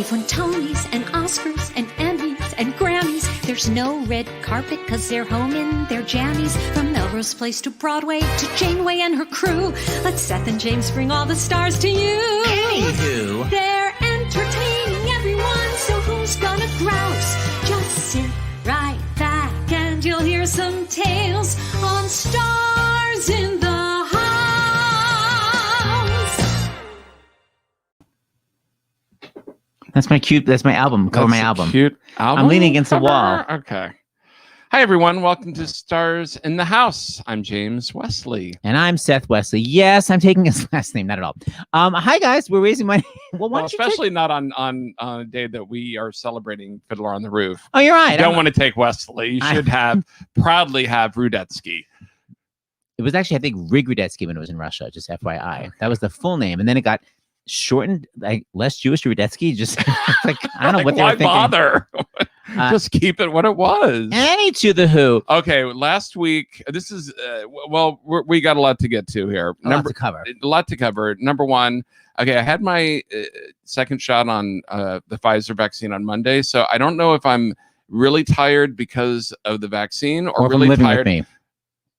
They've won Tonys and Oscars and Emmys and Grammys. There's no red carpet because they're home in their jammies. From Melrose Place to Broadway to Janeway and her crew. Let Seth and James bring all the stars to you. Anywho. They're entertaining everyone, so who's gonna grouse? Just sit right back and you'll hear some tales on Stars in the House. That's my album. Cover my album. Cute album. I'm leaning against the cover? wall. Okay. Hi, everyone. Welcome to Stars in the House. I'm James Wesley. And I'm Seth Wesley. Yes, I'm taking his last name. Not at all. Hi, guys. We're raising money. Well, especially not on a day that we are celebrating Fiddler on the Roof. Oh, you're right. You don't want to take Wesley. You should proudly have Rudetsky. It was actually, I think, Rig Rudetsky when it was in Russia, just FYI. That was the full name. And then it got shortened, like less Jewish Rudetsky. Just like, I don't know what they were thinking. Why bother? Just keep it what it was. Any to the who. Okay, last week, this is, we got a lot to get to here. A lot to cover. Number one, okay, I had my second shot on the Pfizer vaccine on Monday, so I don't know if I'm really tired because of the vaccine or really living tired. With me.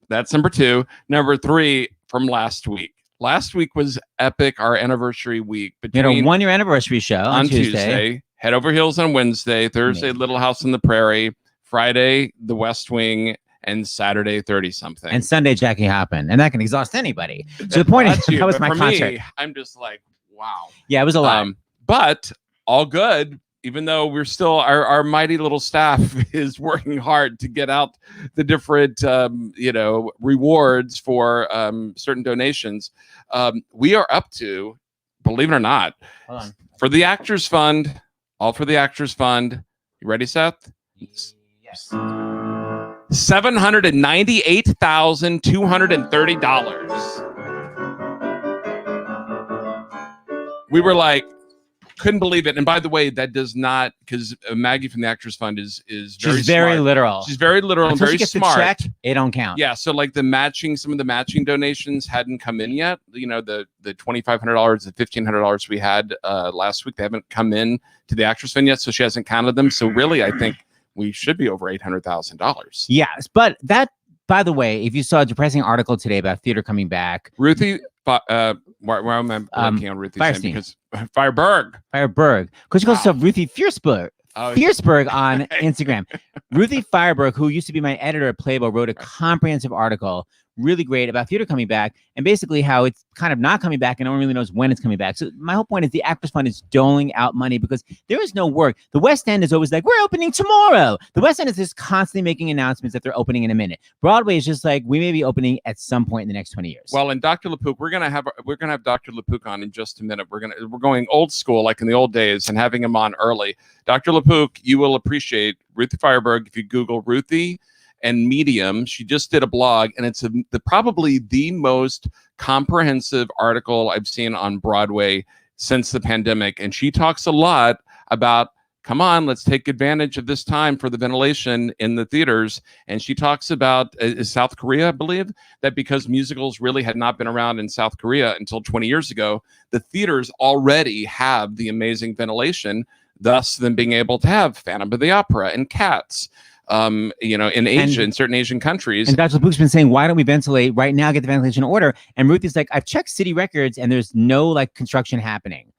That's number two. Number three, from last week. Last week was epic, our anniversary week. You had a 1-year anniversary show on Tuesday. Head Over Heels on Wednesday, Thursday, Little House on the Prairie, Friday, The West Wing, and Saturday, 30-something. And Sunday, Jackie Hoppin'. And that can exhaust anybody. So the point is, that was my concert. I'm just like, wow. Yeah, it was a lot. But all good, even though we're still, our mighty little staff is working hard to get out the different, rewards for certain donations. We are up to, believe it or not, for the Actors Fund, all for the Actors Fund. You ready, Seth? Yes. $798,230. We were like, couldn't believe it. And by the way, that does not, because Maggie from the Actors Fund is very literal. She's very literal and very smart. The check, it don't count. Yeah. So like some of the matching donations hadn't come in yet. You know, the $2,500, the $1,500 we had last week, they haven't come in to the Actors Fund yet. So she hasn't counted them. So really, I think we should be over $800,000. Yes. But that, by the way, if you saw a depressing article today about theater coming back, Ruthie, why am I blanking on Ruthie's name? Because Fireberg. Because she calls herself Ruthie Fierceberg. Fierceberg on Instagram. Ruthie Fireberg, who used to be my editor at Playboy, wrote a comprehensive article, really great, about theater coming back and basically how it's kind of not coming back and no one really knows when it's coming back. So my whole point is the Actors Fund is doling out money because there is no work. The West End is always like, we're opening tomorrow. The West End is just constantly making announcements that they're opening in a minute. Broadway is just like, we may be opening at some point in the next 20 years. Well, and Dr. Lapook, we're gonna have Dr. Lapook on in just a minute. We're going old school like in the old days and having him on early. Dr. Lapook, you will appreciate Ruthie Fireberg if you Google Ruthie and Medium. She just did a blog, and it's probably the most comprehensive article I've seen on Broadway since the pandemic. And she talks a lot about, come on, let's take advantage of this time for the ventilation in the theaters. And she talks about South Korea, I believe, that because musicals really had not been around in South Korea until 20 years ago, the theaters already have the amazing ventilation, thus them being able to have Phantom of the Opera and Cats. In Asia, in certain Asian countries. And Dr. Lapook's been saying, why don't we ventilate right now, get the ventilation order? And Ruthie's like, I've checked city records and there's no like construction happening.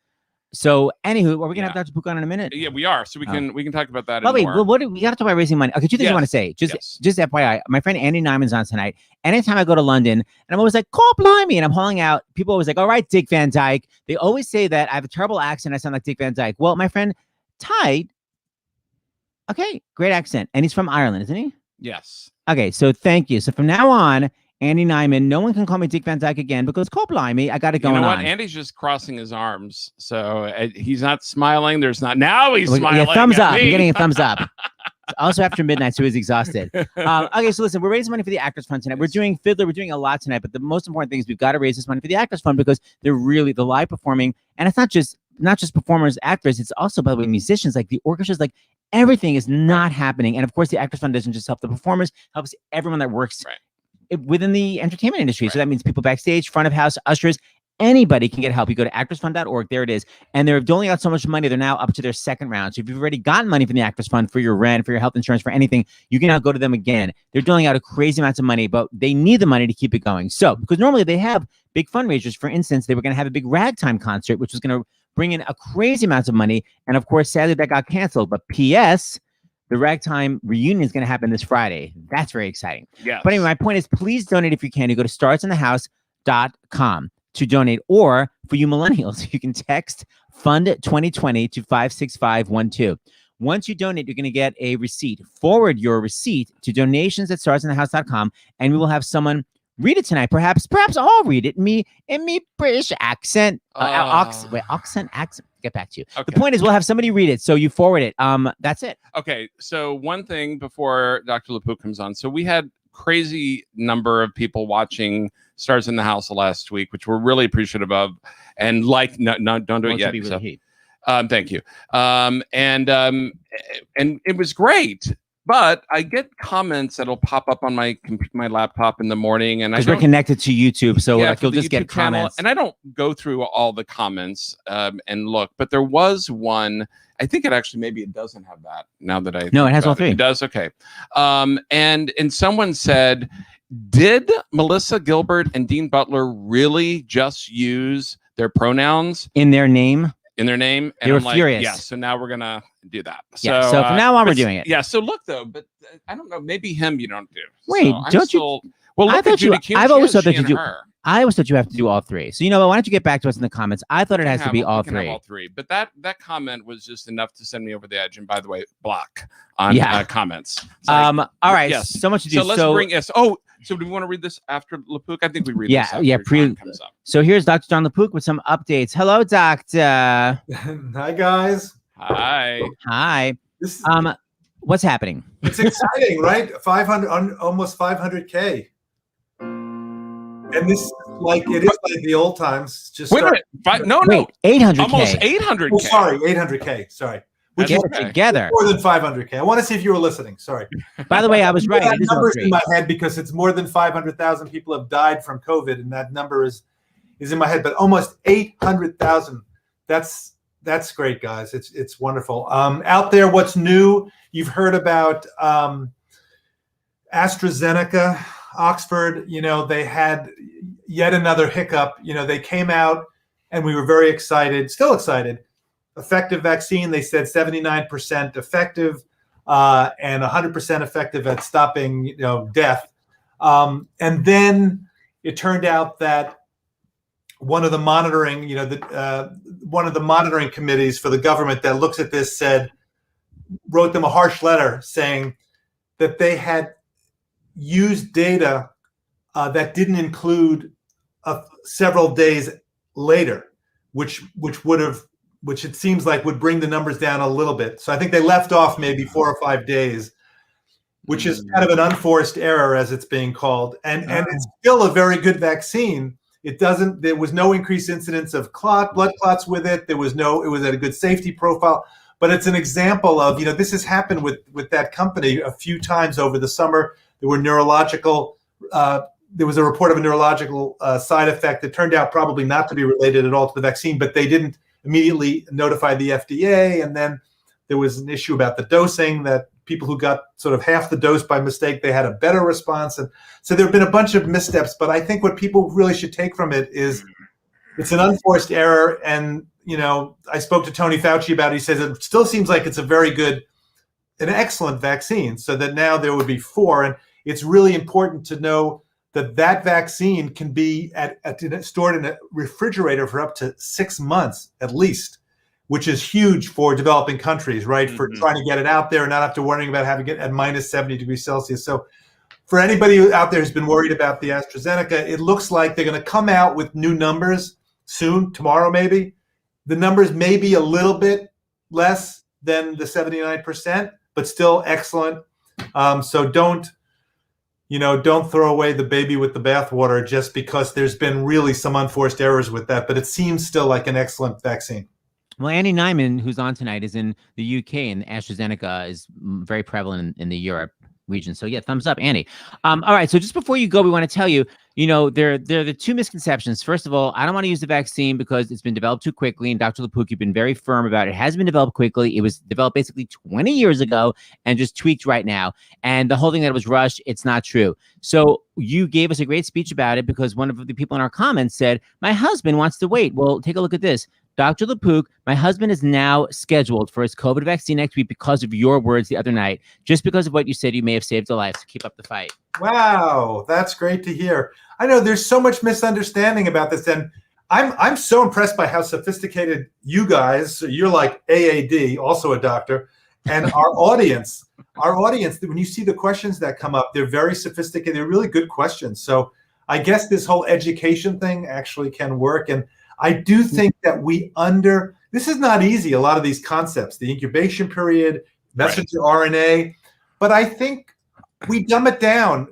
So anywho, are we gonna have Dr. Lapook on in a minute? Yeah, we are. So we can talk about that. Wait, we gotta talk about raising money. Okay, two things I want to say. Just FYI, my friend Andy Nyman's on tonight. Anytime I go to London, and I'm always like, call blimey, and I'm hauling out. People always like, all right, Dick Van Dyke. They always say that I have a terrible accent. I sound like Dick Van Dyke. Well, my friend Ty. Okay, great accent. And he's from Ireland, isn't he? Yes. Okay, so thank you. So from now on, Andy Nyman, no one can call me Dick Van Dyke again because call blimey, I got it going on. You know what? Andy's just crossing his arms. So he's not smiling. Now he's smiling. Yeah, thumbs up. I'm getting a thumbs up. Also after midnight, so he's exhausted. Okay, so listen, we're raising money for the Actors Fund tonight. We're doing Fiddler. We're doing a lot tonight. But the most important thing is we've got to raise this money for the Actors Fund because they're really the live performing. And it's not just performers, actors. It's also, by the way, musicians, like the orchestras, like everything is not happening. And of course, the Actors Fund doesn't just help the performers, helps everyone that works within the entertainment industry. So that means people backstage, front of house, ushers, Anybody can get help. You go to actorsfund.org. There it is. And they're doling out so much money. They're now up to their second round. So if you've already gotten money from the Actors Fund for your rent, for your health insurance, for anything, you can now go to them again. They're doling out a crazy amounts of money, but they need the money to keep it going. So because normally they have big fundraisers. For instance, they were going to have a big ragtime concert, which was going to bring in a crazy amounts of money. And of course, sadly, that got canceled. But P.S., the ragtime reunion is going to happen this Friday. That's very exciting. Yes. But anyway, my point is, please donate if you can. You go to starsinthehouse.com to donate, or for you millennials, you can text Fund 2020 to 56512. Once you donate, you're going to get a receipt. Forward your receipt to donations@starsinthehouse.com, and we will have someone read it tonight. Perhaps I'll read it in me British accent. Accent. Get back to you. Okay. The point is, we'll have somebody read it, so you forward it. That's it. Okay. So one thing before Dr. Lapook comes on. So we had crazy number of people watching Stars in the House last week, which we're really appreciative of. And don't do it yet. Really thank you. And it was great. But I get comments that'll pop up on my laptop in the morning, and because we're connected to YouTube, so you'll just get channel, comments. and I don't go through all the comments and look, but there was one. I think it doesn't have that now that I no, it has all three. It does, okay. And someone said, did Melissa Gilbert and Dean Butler really just use their pronouns in their name? And they were furious. Yeah, so now we're gonna do that. So from now on, we're doing it. Yeah. So look though, but I don't know. Maybe him you don't do. Wait, so don't you? Well, look at Judy. I've always thought that you do. Her. I always thought you have to do all three. So why don't you get back to us in the comments? I thought it has to be all three. All three. But that comment was just enough to send me over the edge. And by the way, block on comments. All right. Yes. So much to do. So let's bring us. Oh. So do we want to read this after Lapook? I think we read this after John comes up. So here's Dr. John Lapook with some updates. Hello, Doctor. Hi, guys. Hi. What's happening? It's exciting, right? 500, almost 500K. And this is like the old times. Just wait a minute. 800K. Almost 800K. Oh, sorry, 800K. Sorry. We get it together. More than 500K. I want to see if you were listening. Sorry. By the way, I was right. That number's in my head because it's more than 500,000 people have died from COVID, and that number is in my head. But almost 800,000. That's great, guys. It's wonderful. Out there, what's new? You've heard about AstraZeneca, Oxford. They had yet another hiccup. They came out, and we were very excited. Still excited. Effective vaccine, they said 79% effective and 100% effective at stopping death. And then it turned out that one of the monitoring committees for the government that looks at this wrote them a harsh letter saying that they had used data that didn't include several days later, which it seems like would bring the numbers down a little bit. So I think they left off maybe 4 or 5 days, which is kind of an unforced error, as it's being called. And it's still a very good vaccine. There was no increased incidence of blood clots with it. It was at a good safety profile. But it's an example of, this has happened with that company a few times over the summer. There was a report of a neurological side effect that turned out probably not to be related at all to the vaccine, but they didn't immediately notified the FDA, and then there was an issue about the dosing, that people who got sort of half the dose by mistake, they had a better response. And so there have been a bunch of missteps, but I think what people really should take from it is it's an unforced error. And, I spoke to Tony Fauci about it. He says it still seems like it's an excellent vaccine, so that now there would be 4. And it's really important to know that vaccine can be stored in a refrigerator for up to 6 months at least, which is huge for developing countries, right? Mm-hmm. For trying to get it out there and not have to worrying about having it at minus 70 degrees Celsius. So for anybody out there who's been worried about the AstraZeneca, it looks like they're going to come out with new numbers soon, tomorrow maybe. The numbers may be a little bit less than the 79%, but still excellent. So don't throw away the baby with the bathwater just because there's been really some unforced errors with that. But it seems still like an excellent vaccine. Well, Andy Nyman, who's on tonight, is in the UK, and AstraZeneca is very prevalent in the Europe region. So yeah, thumbs up, Andy. All right. So just before you go, we want to tell you, There are the two misconceptions. First of all, I don't want to use the vaccine because it's been developed too quickly. And Dr. Lapook, you've been very firm about it. It has been developed quickly. It was developed basically 20 years ago and just tweaked right now. And the whole thing that it was rushed, it's not true. So you gave us a great speech about it because one of the people in our comments said, my husband wants to wait. Well, take a look at this. Dr. Lapook, my husband is now scheduled for his COVID vaccine next week because of your words the other night. Just because of what you said, you may have saved a life. So keep up the fight. Wow, that's great to hear. I know there's so much misunderstanding about this, and I'm so impressed by how sophisticated you guys. You're like AAD, also a doctor, and our audience. When you see the questions that come up, they're very sophisticated. They're really good questions. So I guess this whole education thing actually can work, and I do think that this is not easy. A lot of these concepts, the incubation period, messenger RNA, but I think we dumb it down.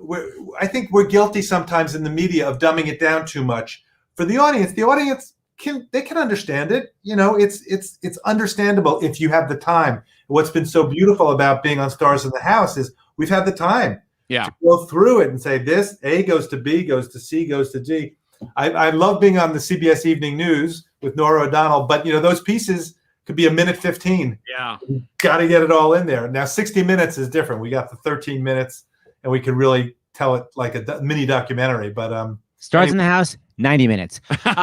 I think we're guilty sometimes in the media of dumbing it down too much. For the audience can understand it. It's understandable if you have the time. What's been so beautiful about being on Stars in the House is we've had the time to go through it and say this A goes to B, goes to C, goes to D. I love being on the CBS Evening News with Nora O'Donnell, but those pieces could be a minute 15. Yeah. Got to get it all in there. Now 60 minutes is different. We got the 13 minutes and we can really tell it like a mini documentary, but Stars in the House, 90 minutes. All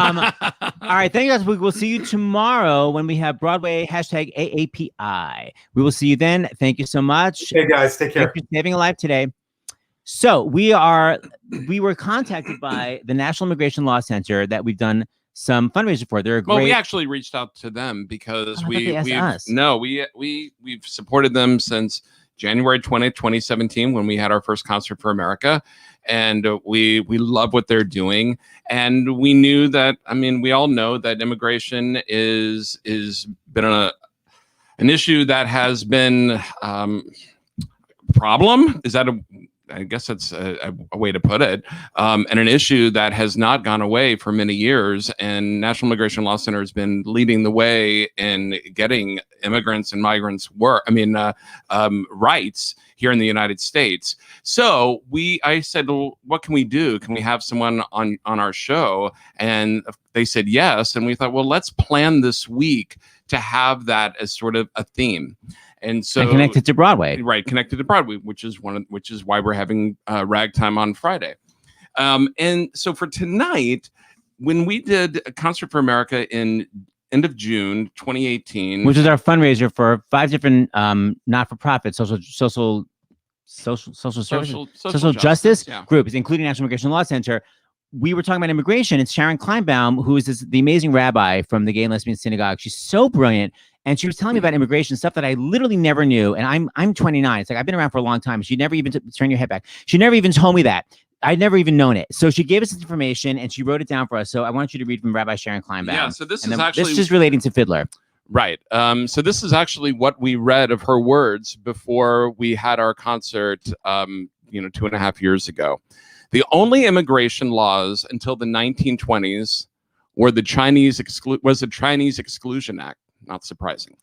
right. Thank you guys. We will see you tomorrow when we have Broadway #AAPI. We will see you then. Thank you so much. Hey guys, take care. Thank you for saving a life today. So we were contacted by the National Immigration Law Center that we've done some fundraising for. They're great. Well, we actually reached out to them because we've supported them since January 20th, 2017, when we had our first Concert for America. And we love what they're doing. And we knew that, we all know that immigration is been an issue that has been problem. Is that I guess that's a way to put it, and an issue that has not gone away for many years. And National Immigration Law Center has been leading the way in getting immigrants and migrants rights here in the United States. So I said, well, what can we do? Can we have someone on our show? And they said yes. And we thought, well, let's plan this week to have that as sort of a theme. And connected to Broadway, right? Connected to Broadway, which is why we're having Ragtime on Friday. And so for tonight, when we did a Concert for America in end of June 2018, which is our fundraiser for 5 different not-for-profit social justice groups, including National Immigration Law Center. We were talking about immigration, and Sharon Kleinbaum, who is the amazing rabbi from the Gay and Lesbian Synagogue. She's so brilliant. And she was telling me about immigration stuff that I literally never knew. And I'm 29. It's like I've been around for a long time. She never even turn your head back. She never even told me that. I'd never even known it. So she gave us this information and she wrote it down for us. So I want you to read from Rabbi Sharon Kleinbaum. Yeah. So this is relating to Fiddler. Right. So this is actually what we read of her words before we had our concert, 2.5 years ago. The only immigration laws until the 1920s were the Chinese Exclusion Act. Not surprising.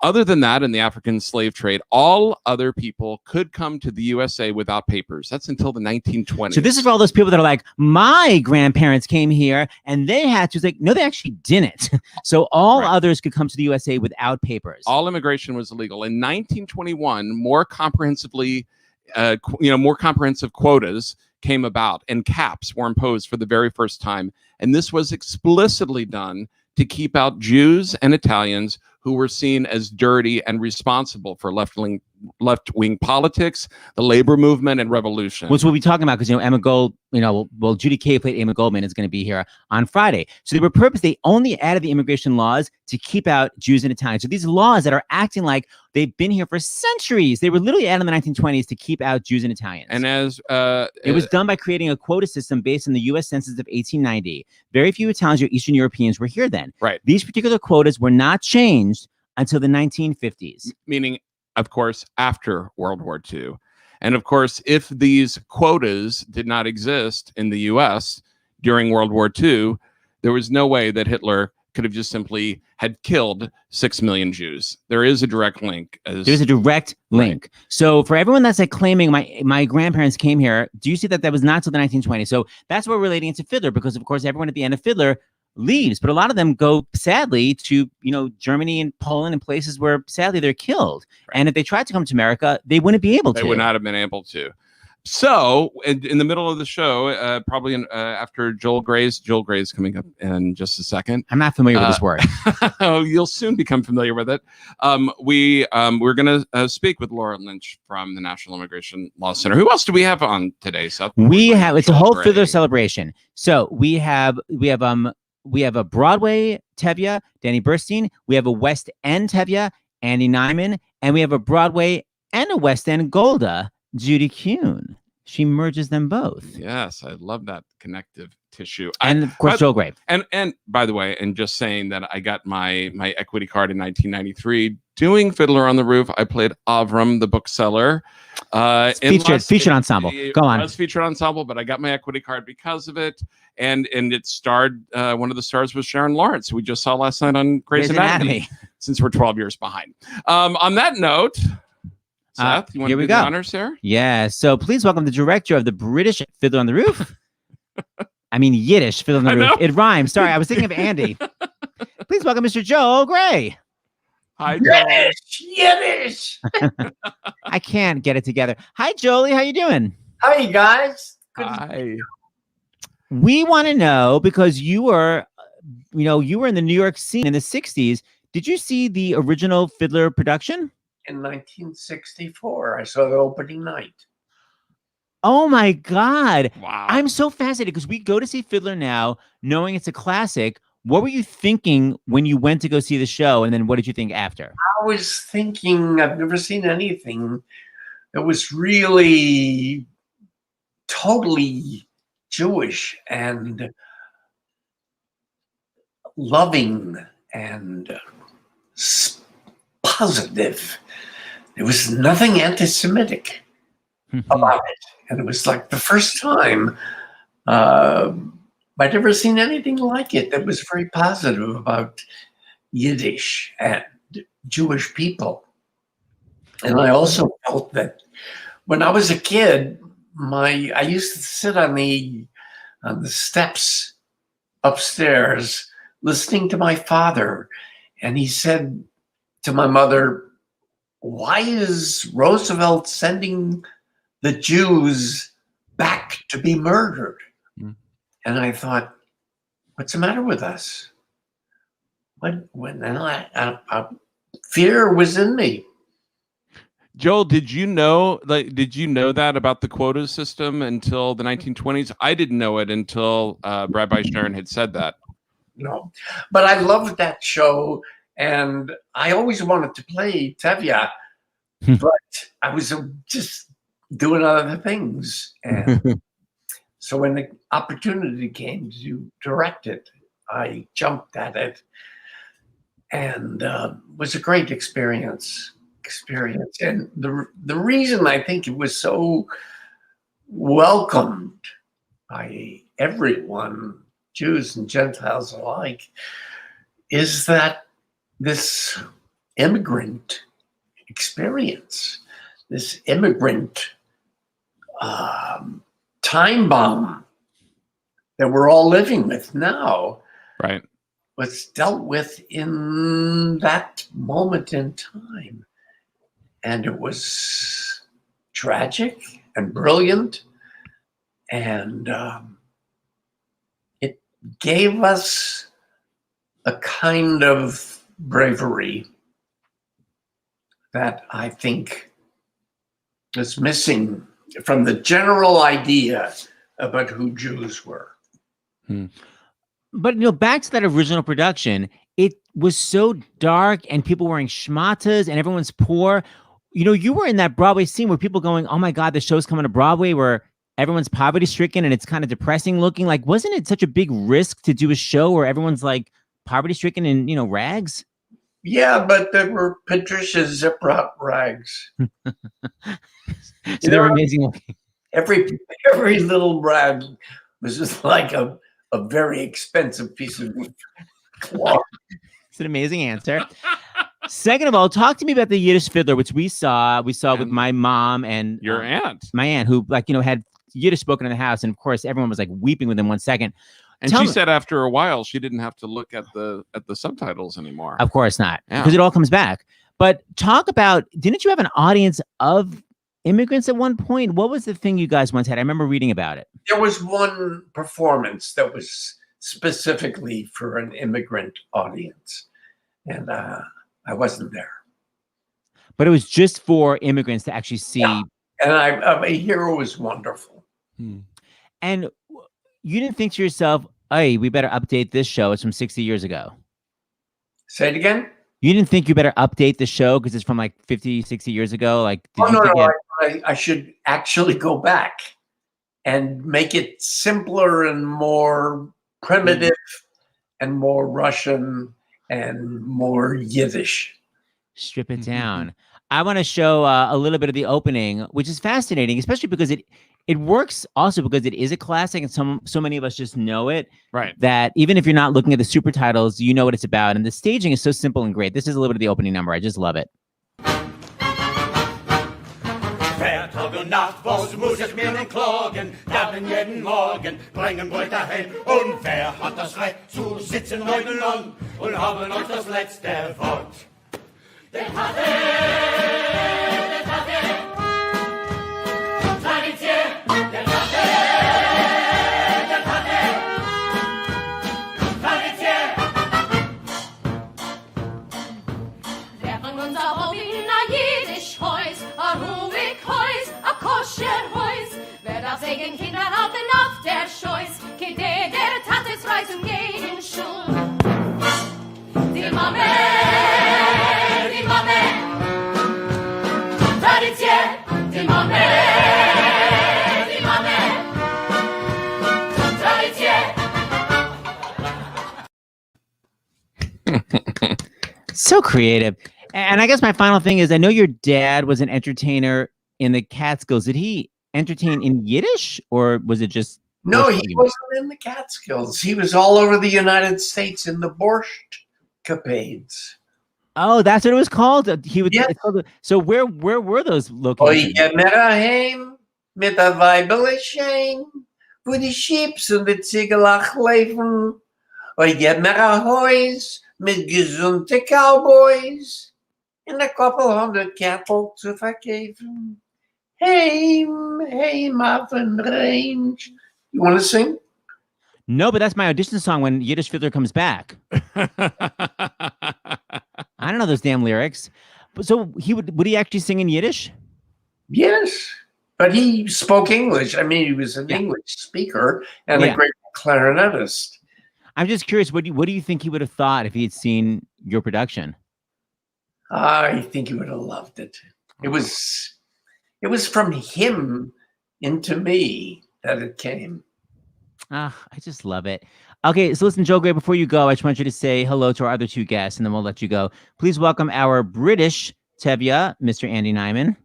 Other than that, in the African slave trade, all other people could come to the USA without papers. That's until the 1920s. So this is for all those people that are like, my grandparents came here and they had to. It's like, no, they actually didn't. So all others could come to the USA without papers. All immigration was illegal. In 1921, more comprehensive quotas came about and caps were imposed for the very first time. And this was explicitly done to keep out Jews and Italians who were seen as dirty and responsible for left-wing politics, the labor movement, and revolution. Which we'll be talking about because, Emma Gold, Judy Kaye played Emma Goldman is going to be here on Friday. So they only added the immigration laws to keep out Jews and Italians. So these laws that are acting like they've been here for centuries, they were literally added in the 1920s to keep out Jews and Italians. And it was done by creating a quota system based on the U.S. Census of 1890. Very few Italians or Eastern Europeans were here then. Right. These particular quotas were not changed until the 1950s. Meaning, of course, after World War II. And of course, if these quotas did not exist in the U.S. during World War II, there was no way that Hitler could have just simply had killed 6 million Jews. There is a direct link. There's a direct link. Right. So for everyone that's like claiming my grandparents came here, do you see that was not till the 1920s? So that's what we're relating it to Fiddler, because of course everyone at the end of Fiddler leaves, but a lot of them go sadly to, Germany and Poland and places where sadly they're killed. Right. And if they tried to come to America, they wouldn't be able to. They would not have been able to. So in the middle of the show, probably after Joel Gray's coming up in just a second. I'm not familiar with this word. Oh, you'll soon become familiar with it. We're going to speak with Laura Lynch from the National Immigration Law Center. Who else do we have on today, Seth? It's a whole Fiddler celebration. So we have a Broadway Tevye, Danny Burstein. We have a West End Tevye, Andy Nyman, and we have a Broadway and a West End Golda, Judy Kuhn. She merges them both. Yes, I love that connective tissue. And of course, Joel Gray. And by the way, and just saying that I got my equity card in 1993 doing Fiddler on the Roof. I played Avram, the bookseller. Featured ensemble. Go on. It was featured ensemble, but I got my equity card because of it. And it starred, one of the stars was Sharon Lawrence, who we just saw last night on Grey's Anatomy, since we're 12 years behind. On that note, Seth, you want to do the honors here? Yeah. So please welcome the director of the British Fiddler on the Roof. I mean, Yiddish Fiddler on the Roof. It rhymes. Sorry, I was thinking of Andy. Please welcome Mr. Joel Gray. Hi, Joel. Yiddish. I can't get it together. Hi, Jolie. How you doing? Hi, guys. Hi. We want to know, because you were in the New York scene in the 60s. Did you see the original Fiddler production? In 1964, I saw the opening night. Oh my God. Wow. I'm so fascinated because we go to see Fiddler now knowing it's a classic. What were you thinking when you went to go see the show? And then what did you think after? I was thinking, I've never seen anything that was really totally Jewish and loving and positive. There was nothing anti-Semitic about it. And it was like the first time I'd ever seen anything like it that was very positive about Yiddish and Jewish people. And I also felt that when I was a kid, I used to sit on the steps upstairs listening to my father. And he said to my mother, "Why is Roosevelt sending the Jews back to be murdered?" And I thought, what's the matter with us? Fear was in me. Joel, did you know that about the quota system until the 1920s? I didn't know it until Rabbi Sharon had said that. No, but I loved that show, and I always wanted to play Tevye, but I was just doing other things. And so when the opportunity came to direct it, I jumped at it, and was a great experience. And the reason I think it was so welcomed by everyone, Jews and Gentiles alike, is that this immigrant experience, this immigrant time bomb that we're all living with now, right, was dealt with in that moment in time. And it was tragic and brilliant, and it gave us a kind of bravery that I think is missing from the general idea about who Jews were. But back to that original production, it was so dark and people wearing schmatas and everyone's poor. You were in that Broadway scene where people going, "Oh my God, the show's coming to Broadway," where everyone's poverty stricken and it's kind of depressing looking. Like, wasn't it such a big risk to do a show where everyone's like poverty stricken and rags? Yeah, but there were Patricia Ziprot rags. So they were amazing looking. Every little rag was just like a very expensive piece of It's an amazing answer. Second of all, talk to me about the Yiddish Fiddler, which we saw with my mom and your aunt, my aunt, who had Yiddish spoken in the house, and of course everyone was like weeping within 1 second. And she said after a while she didn't have to look at the subtitles anymore. Of course not, because it all comes back. But talk about, didn't you have an audience of immigrants at one point? What was the thing you guys once had? I remember reading about it. There was one performance that was specifically for an immigrant audience, and I wasn't there. But it was just for immigrants to actually see. Yeah. And I hear it was wonderful. And you didn't think to yourself, hey, we better update this show. It's from 60 years ago. Say it again? You didn't think you better update the show because it's from like 50, 60 years ago? Like, I should actually go back and make it simpler and more primitive and more Russian and more Yiddish. Strip it down. I want to show a little bit of the opening, which is fascinating, especially because it works also because it is a classic and so many of us just know it. Right. That even if you're not looking at the super titles, you know what it's about. And the staging is so simple and great. This is a little bit of the opening number. I just love it. Wer Tag und Nacht was muss ich mir nun klagen, dann jeden Morgen bringen Beute heim. Und wer hat das Recht zu sitzen nebenan und haben euch das letzte Wort? Der Tade, Tradition, der Tade, Tradition. Wer von uns auch in a Jiddisch Haus, a ruhig Haus, a koscher Haus, wer darf segen Kinder halten auf der Scheuß, kide der Tates reis und geh in Schul. Die Mame, Tradition, die Mame, Tradition. So creative. And I guess my final thing is, I know your dad was an entertainer in the Catskills. Did he entertain in Yiddish, or was it just... No, he wasn't in the Catskills. He was all over the United States in the Borscht Capades. Oh, that's what it was called? He would. Yes. So where were those locations? Oje Meraheim mit a Weibele Schein, wo die Schips und die Ziegelach leben. Oje Merahois mit gesunde Cowboys and a couple hundred cattle zu verkaufen. Heim auf den range. You want to sing? No, but that's my audition song when Yiddish Fiddler comes back. I don't know those damn lyrics. But so would he actually sing in Yiddish? Yes, but he spoke English. I mean, he was an English speaker and a great clarinetist. I'm just curious, what do you think he would have thought if he had seen your production? I think he would have loved it. It was from him into me that it came. I just love it. Okay, so listen, Joe Gray, before you go, I just want you to say hello to our other two guests, and then we'll let you go. Please welcome our British Tevye, Mr. Andy Nyman.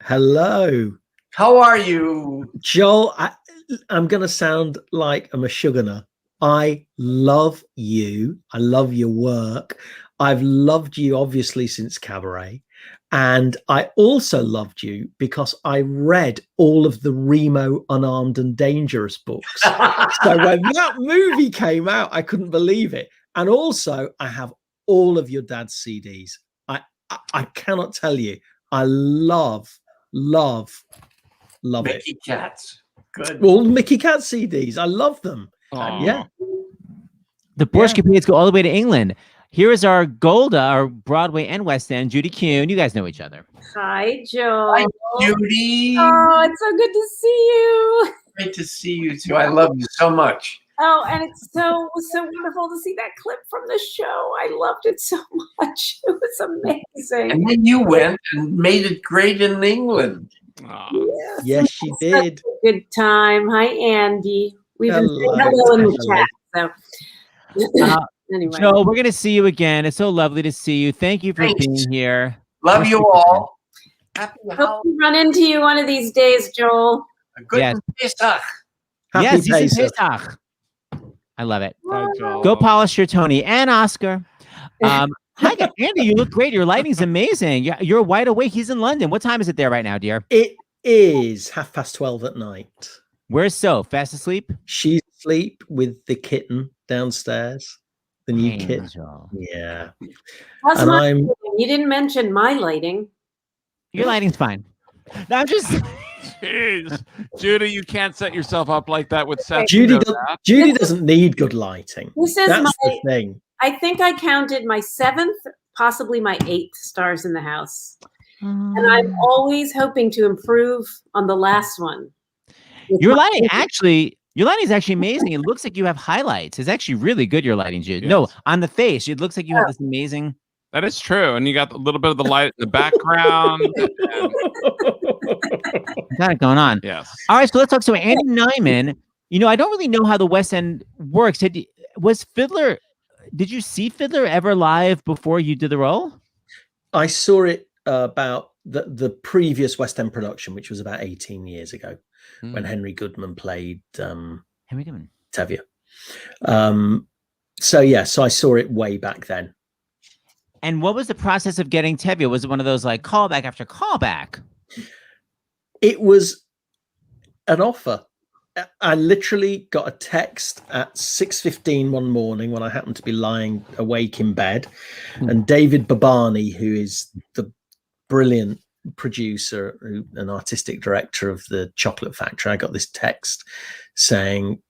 Hello. How are you? Joel, I'm going to sound like I'm a sugarer. I love you. I love your work. I've loved you, obviously, since Cabaret. And I also loved you because I read all of the Remo Unarmed and Dangerous books. So when that movie came out, I couldn't believe it. And also, I have all of your dad's CDs. I cannot tell you. I love it. Mickey Katz. Good. All Mickey Katz CDs. I love them. Yeah. The Borscht Capades go all the way to England. Here is our Golda, our Broadway and West End, Judy Kuhn. You guys know each other. Hi, Joe. Hi, Judy. Oh, it's so good to see you. Great to see you too. I love you so much. Oh, and it's so wonderful to see that clip from the show. I loved it so much. It was amazing. And then you went and made it great in England. Yes, she did. Such a good time. Hi, Andy. We've been saying Hello. hello in the chat. So. Anyway. Joe, we're going to see you again. It's so lovely to see you. Thank you for Thanks. being here. Love you all. Happy Hope to run into you one of these days, Joel. Good Yes. Pesach. Happy Yes, Pesach. Pesach. I love it. Bye, Joel. Go polish your Tony and Oscar. Hi, Andy. You look great. Your lighting's amazing. You're wide awake. He's in London. What time is it there right now, dear? It is 12:30 at night. Where's Soph? Fast asleep? She's asleep with the kitten downstairs. The new kitten. Angel. Yeah. How's And my I'm- lighting? You didn't mention my lighting. Your lighting's fine. No, I'm just. Jeez. Judy, you can't set yourself up like that with Seth. Judy, You know that. Judy doesn't need good lighting. This is That's my, the thing. I think I counted my 7th, possibly my 8th Stars in the House. And I'm always hoping to improve on the last one. Your lighting is actually amazing. It looks like you have highlights. It's actually really good, your lighting, Jude. Yes. No, on the face, it looks like you have this amazing. That is true. And you got a little bit of the light in the background. Got it going on. Yes. All right, so let's talk. So Andy Nyman, I don't really know how the West End works. Was Fiddler, did you see Fiddler ever live before you did the role? I saw it about the previous West End production, which was about 18 years ago, when Henry Goodman played Henry Goodman. Tevye. So I saw it way back then. And what was the process of getting Tevye? Was it one of those like callback after callback? It was an offer. I literally got a text at 6:15 one morning when I happened to be lying awake in bed, and David Babani, who is the brilliant producer and artistic director of the Chocolate Factory, I got this text saying,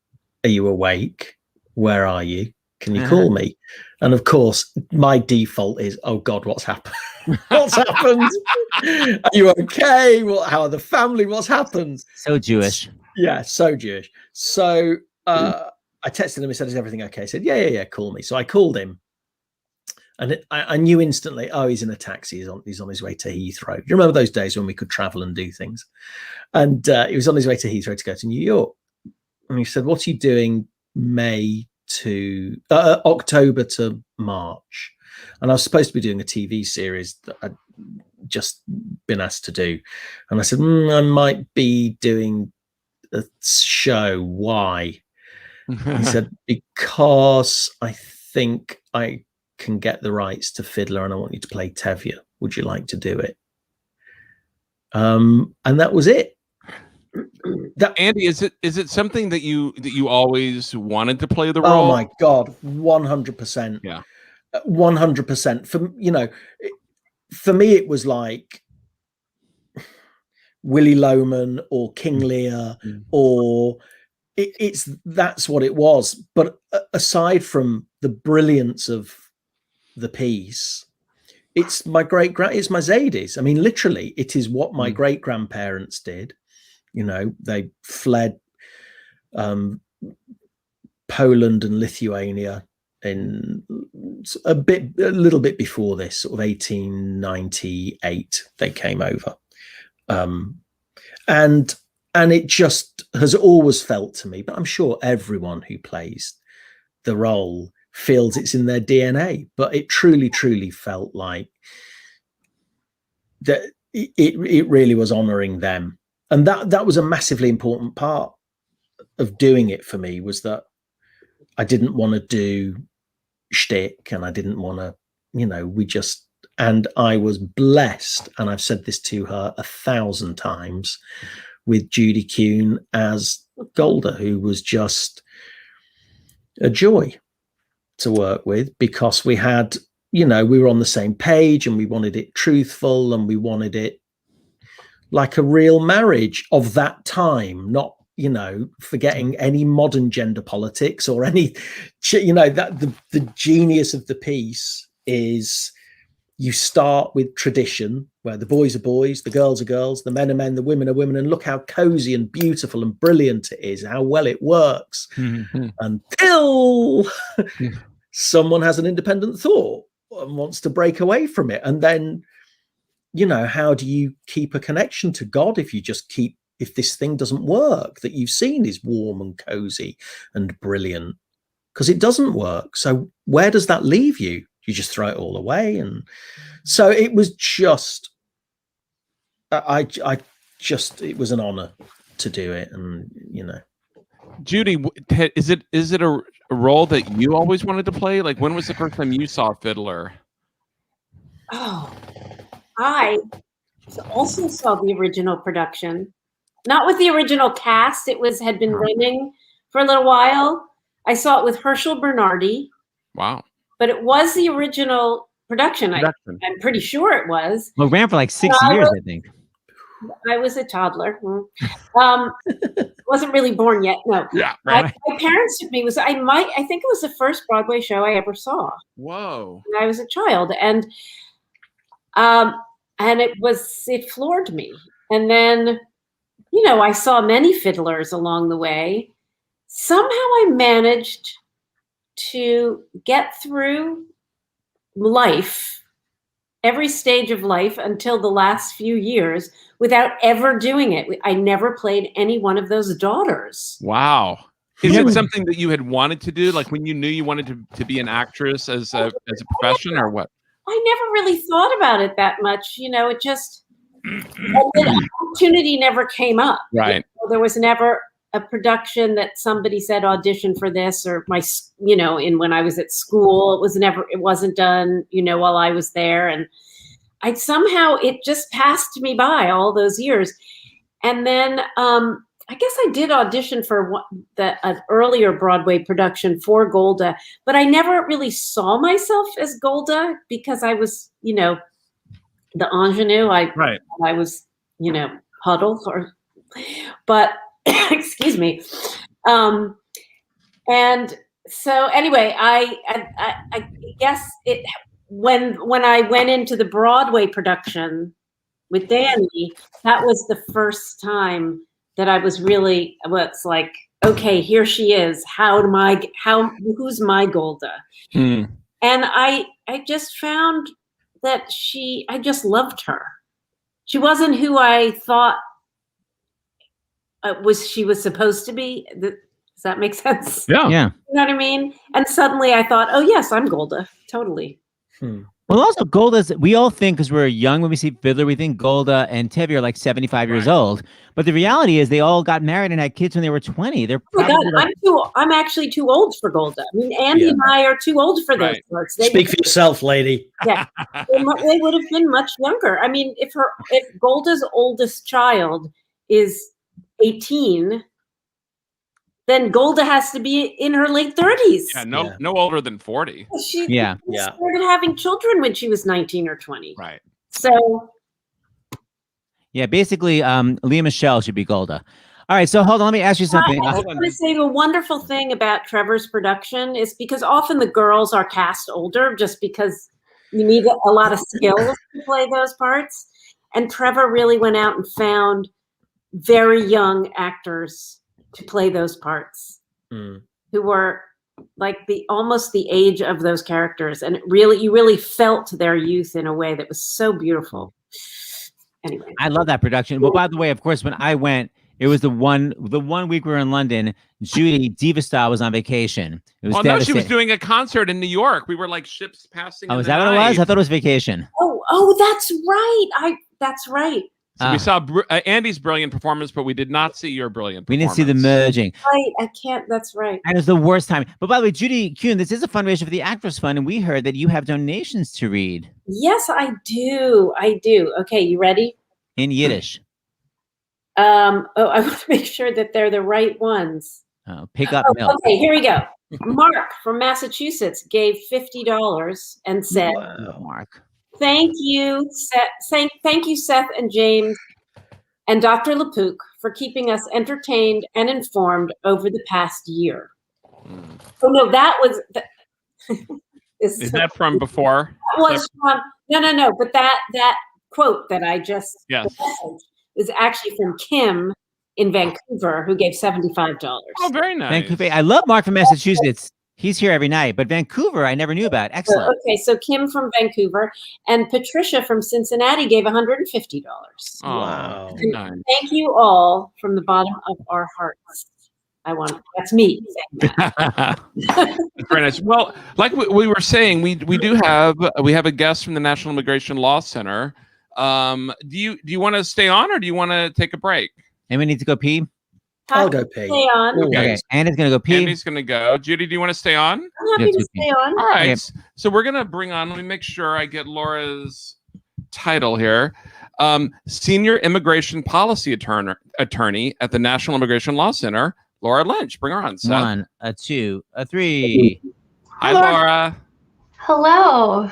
"Are you awake? Where are you? Can you call me?" And of course, my default is, "Oh God, what's happened? What's happened? Are you okay? How are the family? What's happened?" So Jewish. Yeah, so Jewish. So I texted him and said, "Is everything okay?" He said, yeah, call me. So I called him, and I knew instantly, oh, he's in a taxi. He's on his way to Heathrow. Do you remember those days when we could travel and do things? And he was on his way to Heathrow to go to New York. And he said, "What are you doing October to March?" And I was supposed to be doing a TV series that I'd just been asked to do. And I said, I might be doing a show. Why? He said, "Because I think I can get the rights to Fiddler and I want you to play Tevye. Would you like to do it?" And that was it. Andy, is it something that you always wanted to play the role? Oh my God, 100%. Yeah. 100%. For me, it was like Willy Loman or King Lear, or that's what it was. But aside from the brilliance of the piece, it's my Zadie's. I mean, literally, it is what my great grandparents did. They fled Poland and Lithuania in a little bit before this, sort of 1898. They came over. And it just has always felt to me, but I'm sure everyone who plays the role feels it's in their DNA, but it truly, truly felt like that it really was honoring them. And that was a massively important part of doing it for me, was that I didn't want to do shtick, and I didn't want to, and I was blessed, and I've said this to her 1,000 times, with Judy Kuhn as Golda, who was just a joy to work with, because we had, we were on the same page, and we wanted it truthful, and we wanted it like a real marriage of that time, not, forgetting any modern gender politics or any, that the genius of the piece is you start with tradition, where the boys are boys, the girls are girls, the men are men, the women are women, and look how cozy and beautiful and brilliant it is, how well it works, until someone has an independent thought and wants to break away from it. And then, how do you keep a connection to God if this thing doesn't work that you've seen is warm and cozy and brilliant? Because it doesn't work. So where does that leave you? You just throw it all away. And so it was just, it was an honor to do it. And, Judy, is it a role that you always wanted to play? Like, when was the first time you saw Fiddler? Oh, I also saw the original production, not with the original cast. It had been running for a little while. I saw it with Herschel Bernardi. Wow. But it was the original production. I'm pretty sure it was. Well, it ran for like 6 years, I think. I was a toddler. Wasn't really born yet. No. Yeah. Right. My parents took me. I think it was the first Broadway show I ever saw. Whoa. When I was a child, and it floored me. And then, I saw many fiddlers along the way. Somehow I managed to get through life, every stage of life until the last few years without ever doing it. I never played any one of those daughters. Wow. Is it something that you had wanted to do? Like when you knew you wanted to be an actress as a profession, or what? I never really thought about it that much. It just, the opportunity never came up. Right. There was never a production that somebody said audition for this, or when I was at school, it wasn't done, while I was there. And it just passed me by all those years. And then, I guess I did audition for an earlier Broadway production for Golda, but I never really saw myself as Golda because I was, the ingenue. I was, Huddle, but excuse me. And so anyway, I guess when I went into the Broadway production with Danny, that was the first time that I was really, it's like, okay, here she is. Who's my Golda? And I just found that I just loved her. She wasn't who I thought she was supposed to be. Does that make sense? Yeah. Yeah. You know what I mean? And suddenly I thought, oh yes, I'm Golda. Totally. Well, also Golda's, we all think, because we're young when we see Fiddler, we think Golda and Tevye are like 75 years old. But the reality is they all got married and had kids when they were 20. They're I'm actually too old for Golda. I mean, Andy and I are too old for those parts. Speak for yourself, lady. Yeah. They would have been much younger. I mean, if Golda's oldest child is 18, then Golda has to be in her late 30s. Yeah, no older than 40. She started having children when she was 19 or 20. Right. So. Yeah, basically, Leah Michelle should be Golda. All right, so hold on, let me ask you something. I want to say the wonderful thing about Trevor's production is because often the girls are cast older just because you need a lot of skills to play those parts. And Trevor really went out and found very young actors to play those parts who were like almost the age of those characters. And you really felt their youth in a way that was so beautiful. Anyway. I love that production. Well, by the way, of course, when I went, it was the one week we were in London, Judy, Diva Style, was on vacation. It was no, she was doing a concert in New York. We were like ships passing. Oh, is that what it was? I thought it was vacation. Oh, that's right. That's right. So we saw Andy's brilliant performance, but we did not see your brilliant performance. We didn't see the merging. Right, I can't. That's right. And it was the worst time. But by the way, Judy Kuhn, this is a fundraiser for the Actors Fund, and we heard that you have donations to read. Yes, I do. Okay, you ready? In Yiddish. I want to make sure that they're the right ones. Pick up milk. Okay, here we go. Mark from Massachusetts gave $50 and said, Wow, Mark. Thank you, Seth and James and Dr. Lapook for keeping us entertained and informed over the past year. Oh no, that was. Is that from before? That was from no. But that quote that I just is actually from Kim in Vancouver, who gave $75. Oh, very nice. Vancouver. I love Mark from Massachusetts. He's here every night, but Vancouver, I never knew about. Excellent. Okay, so Kim from Vancouver and Patricia from Cincinnati gave $150. Oh, wow. Nice. Thank you all from the bottom of our hearts. That's me. Very nice. Well, like we were saying, we have a guest from the National Immigration Law Center. Do you want to stay on, or do you want to take a break? And we need to go pee. I'll go pee. Stay on. Always. Okay, Anna's gonna go pee. Andy's going to go. Judy, do you want to stay on? I'm happy to stay on. All right. Okay. So we're going to bring on, let me make sure I get Laura's title here. Senior Immigration Policy Attorney at the National Immigration Law Center, Laura Lynch. Bring her on, Seth. 1, a 2, a 3. Hi, Laura. Hello.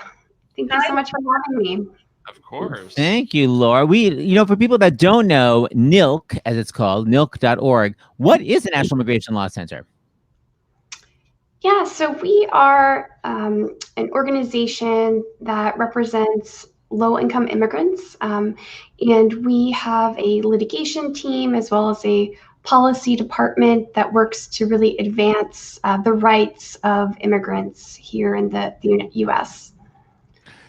Thank you so much for having me. Of course. Thank you, Laura. For people that don't know, NILC, as it's called, NILC.org, what is the National Immigration Law Center? Yeah, so we are an organization that represents low-income immigrants, and we have a litigation team as well as a policy department that works to really advance the rights of immigrants here in the U.S.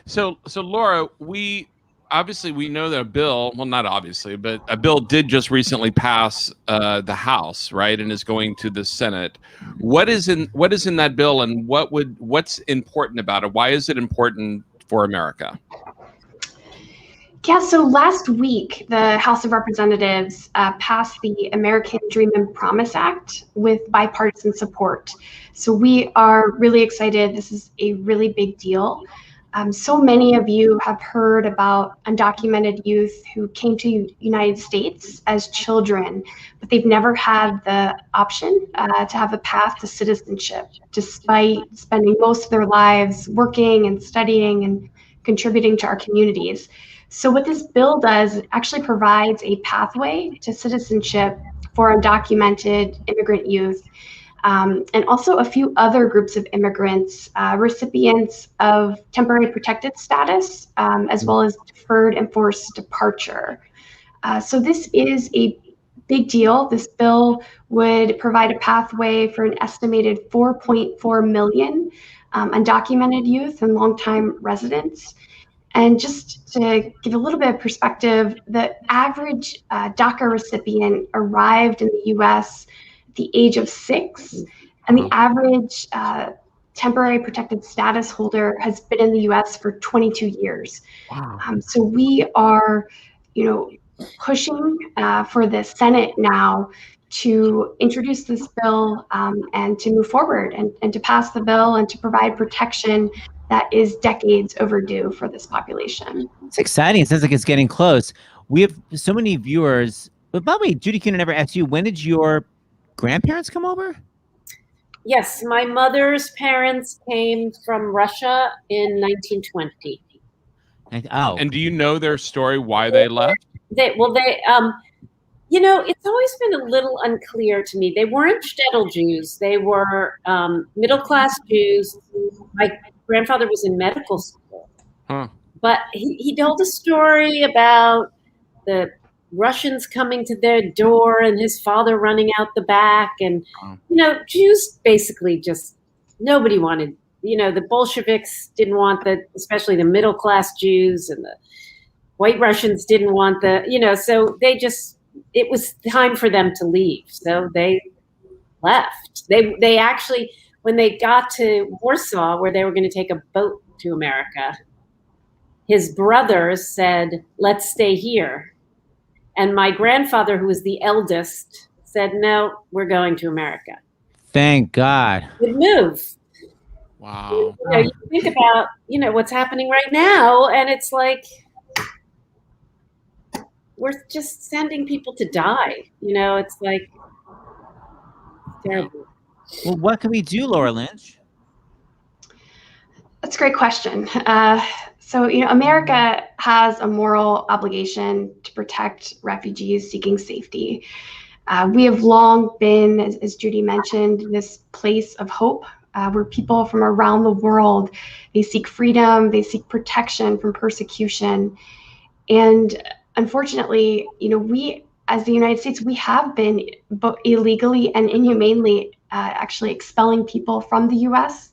So Laura, we know that a bill, well, not obviously, but a bill did just recently pass the House, right, and is going to the Senate. What is in that bill, and what's important about it? Why is it important for America? Yeah, so last week, the House of Representatives passed the American Dream and Promise Act with bipartisan support. So we are really excited. This is a really big deal. So many of you have heard about undocumented youth who came to the United States as children, but they've never had the option to have a path to citizenship, despite spending most of their lives working and studying and contributing to our communities. So what this bill does, it actually provides a pathway to citizenship for undocumented immigrant youth. And also a few other groups of immigrants, recipients of temporary protected status, as well as deferred enforced departure. So this is a big deal. This bill would provide a pathway for an estimated 4.4 million undocumented youth and longtime residents. And just to give a little bit of perspective, the average DACA recipient arrived in the U.S. the age of 6, and the average temporary protected status holder has been in the U.S. for 22 years. Wow. So we are, pushing for the Senate now to introduce this bill and to move forward and to pass the bill and to provide protection that is decades overdue for this population. It's exciting. It sounds like it's getting close. We have so many viewers. But by the way, Judy, can I never ask you, when did your grandparents come over? Yes, my mother's parents came from Russia in 1920. Oh. And do you know their story, why they left? It's always been a little unclear to me. They weren't shtetl Jews. They were middle-class Jews. My grandfather was in medical school. Huh. But he told a story about the Russians coming to their door and his father running out the back. And, Jews basically just, nobody wanted, the Bolsheviks didn't want especially the middle-class Jews, and the white Russians didn't want so it was time for them to leave. So they left. They actually, when they got to Warsaw, where they were going to take a boat to America, his brothers said, "Let's stay here." And my grandfather, who was the eldest, said, "No, we're going to America." Thank God. Good move. Wow. You think about, what's happening right now, and it's like, we're just sending people to die. It's like terrible. Well, what can we do, Laura Lynch? That's a great question. So, America has a moral obligation to protect refugees seeking safety. We have long been, as Judy mentioned, this place of hope where people from around the world, they seek freedom, they seek protection from persecution. And unfortunately, we, as the United States, we have been both illegally and inhumanely actually expelling people from the U.S.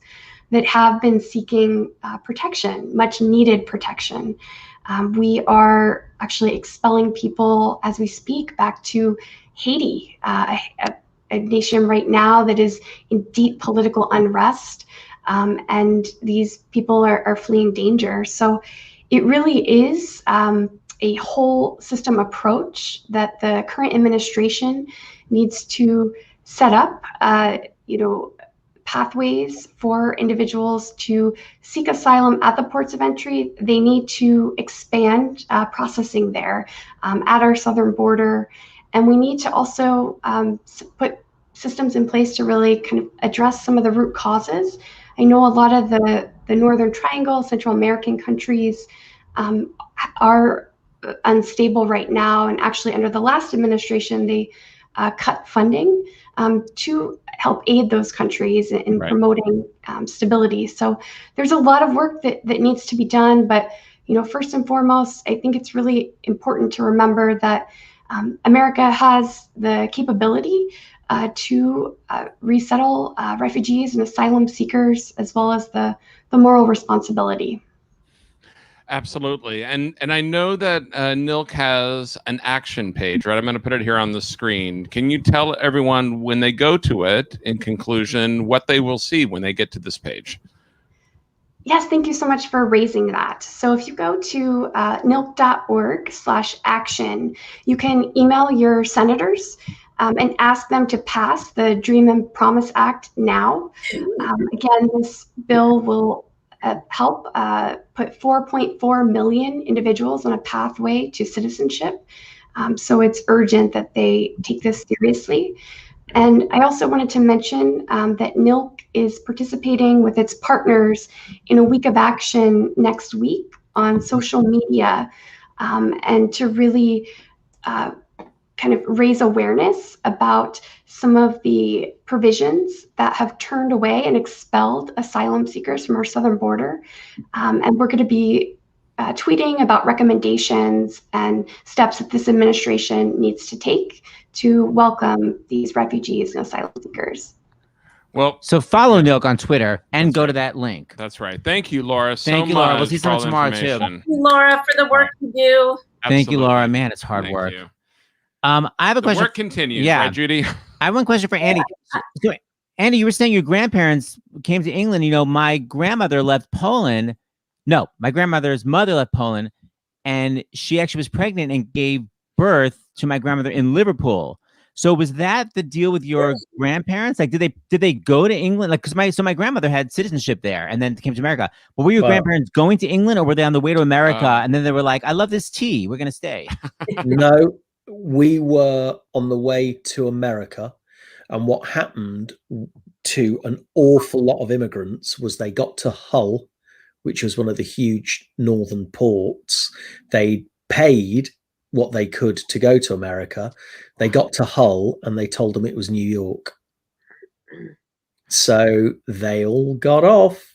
that have been seeking protection, much needed protection. We are actually expelling people as we speak back to Haiti, a nation right now that is in deep political unrest, and these people are fleeing danger. So it really is a whole system approach that the current administration needs to set up, pathways for individuals to seek asylum at the ports of entry. They need to expand processing there at our southern border. And we need to also put systems in place to really kind of address some of the root causes. I know a lot of the Northern Triangle, Central American countries are unstable right now. And actually under the last administration, they cut funding to help aid those countries in promoting stability. So there's a lot of work that needs to be done. But, first and foremost, I think it's really important to remember that America has the capability to resettle refugees and asylum seekers, as well as the moral responsibility. Absolutely. And I know that NILC has an action page, right? I'm going to put it here on the screen. Can you tell everyone when they go to it, in conclusion, what they will see when they get to this page? Yes, thank you so much for raising that. So if you go to nilc.org/action, you can email your senators and ask them to pass the Dream and Promise Act now. Again, this bill will help put 4.4 million individuals on a pathway to citizenship. So it's urgent that they take this seriously. And I also wanted to mention that NILC is participating with its partners in a week of action next week on social media, and to really kind of raise awareness about some of the provisions that have turned away and expelled asylum seekers from our southern border. And we're going to be tweeting about recommendations and steps that this administration needs to take to welcome these refugees and asylum seekers. Well, so follow NILC on Twitter and go to that link. That's right. Thank you, Laura. Thank you, Laura. We'll see some tomorrow too. Thank you, Laura, for the work you do. Thank you, Laura. Man, it's hard work. You. I have a question. The work continues, yeah. right, Judy? I have one question for Andy. So, Andy, you were saying your grandparents came to England. My grandmother left Poland. No, my grandmother's mother left Poland, and she actually was pregnant and gave birth to my grandmother in Liverpool. So was that the deal with your grandparents? Like, did they go to England? Like, because my grandmother had citizenship there and then came to America. But were your grandparents going to England, or were they on the way to America? And then they were like, "I love this tea. We're gonna stay." No, we were on the way to America, and what happened to an awful lot of immigrants was they got to Hull, which was one of the huge northern ports. They paid what they could to go to America. They got to Hull and they told them it was New York. So they all got off.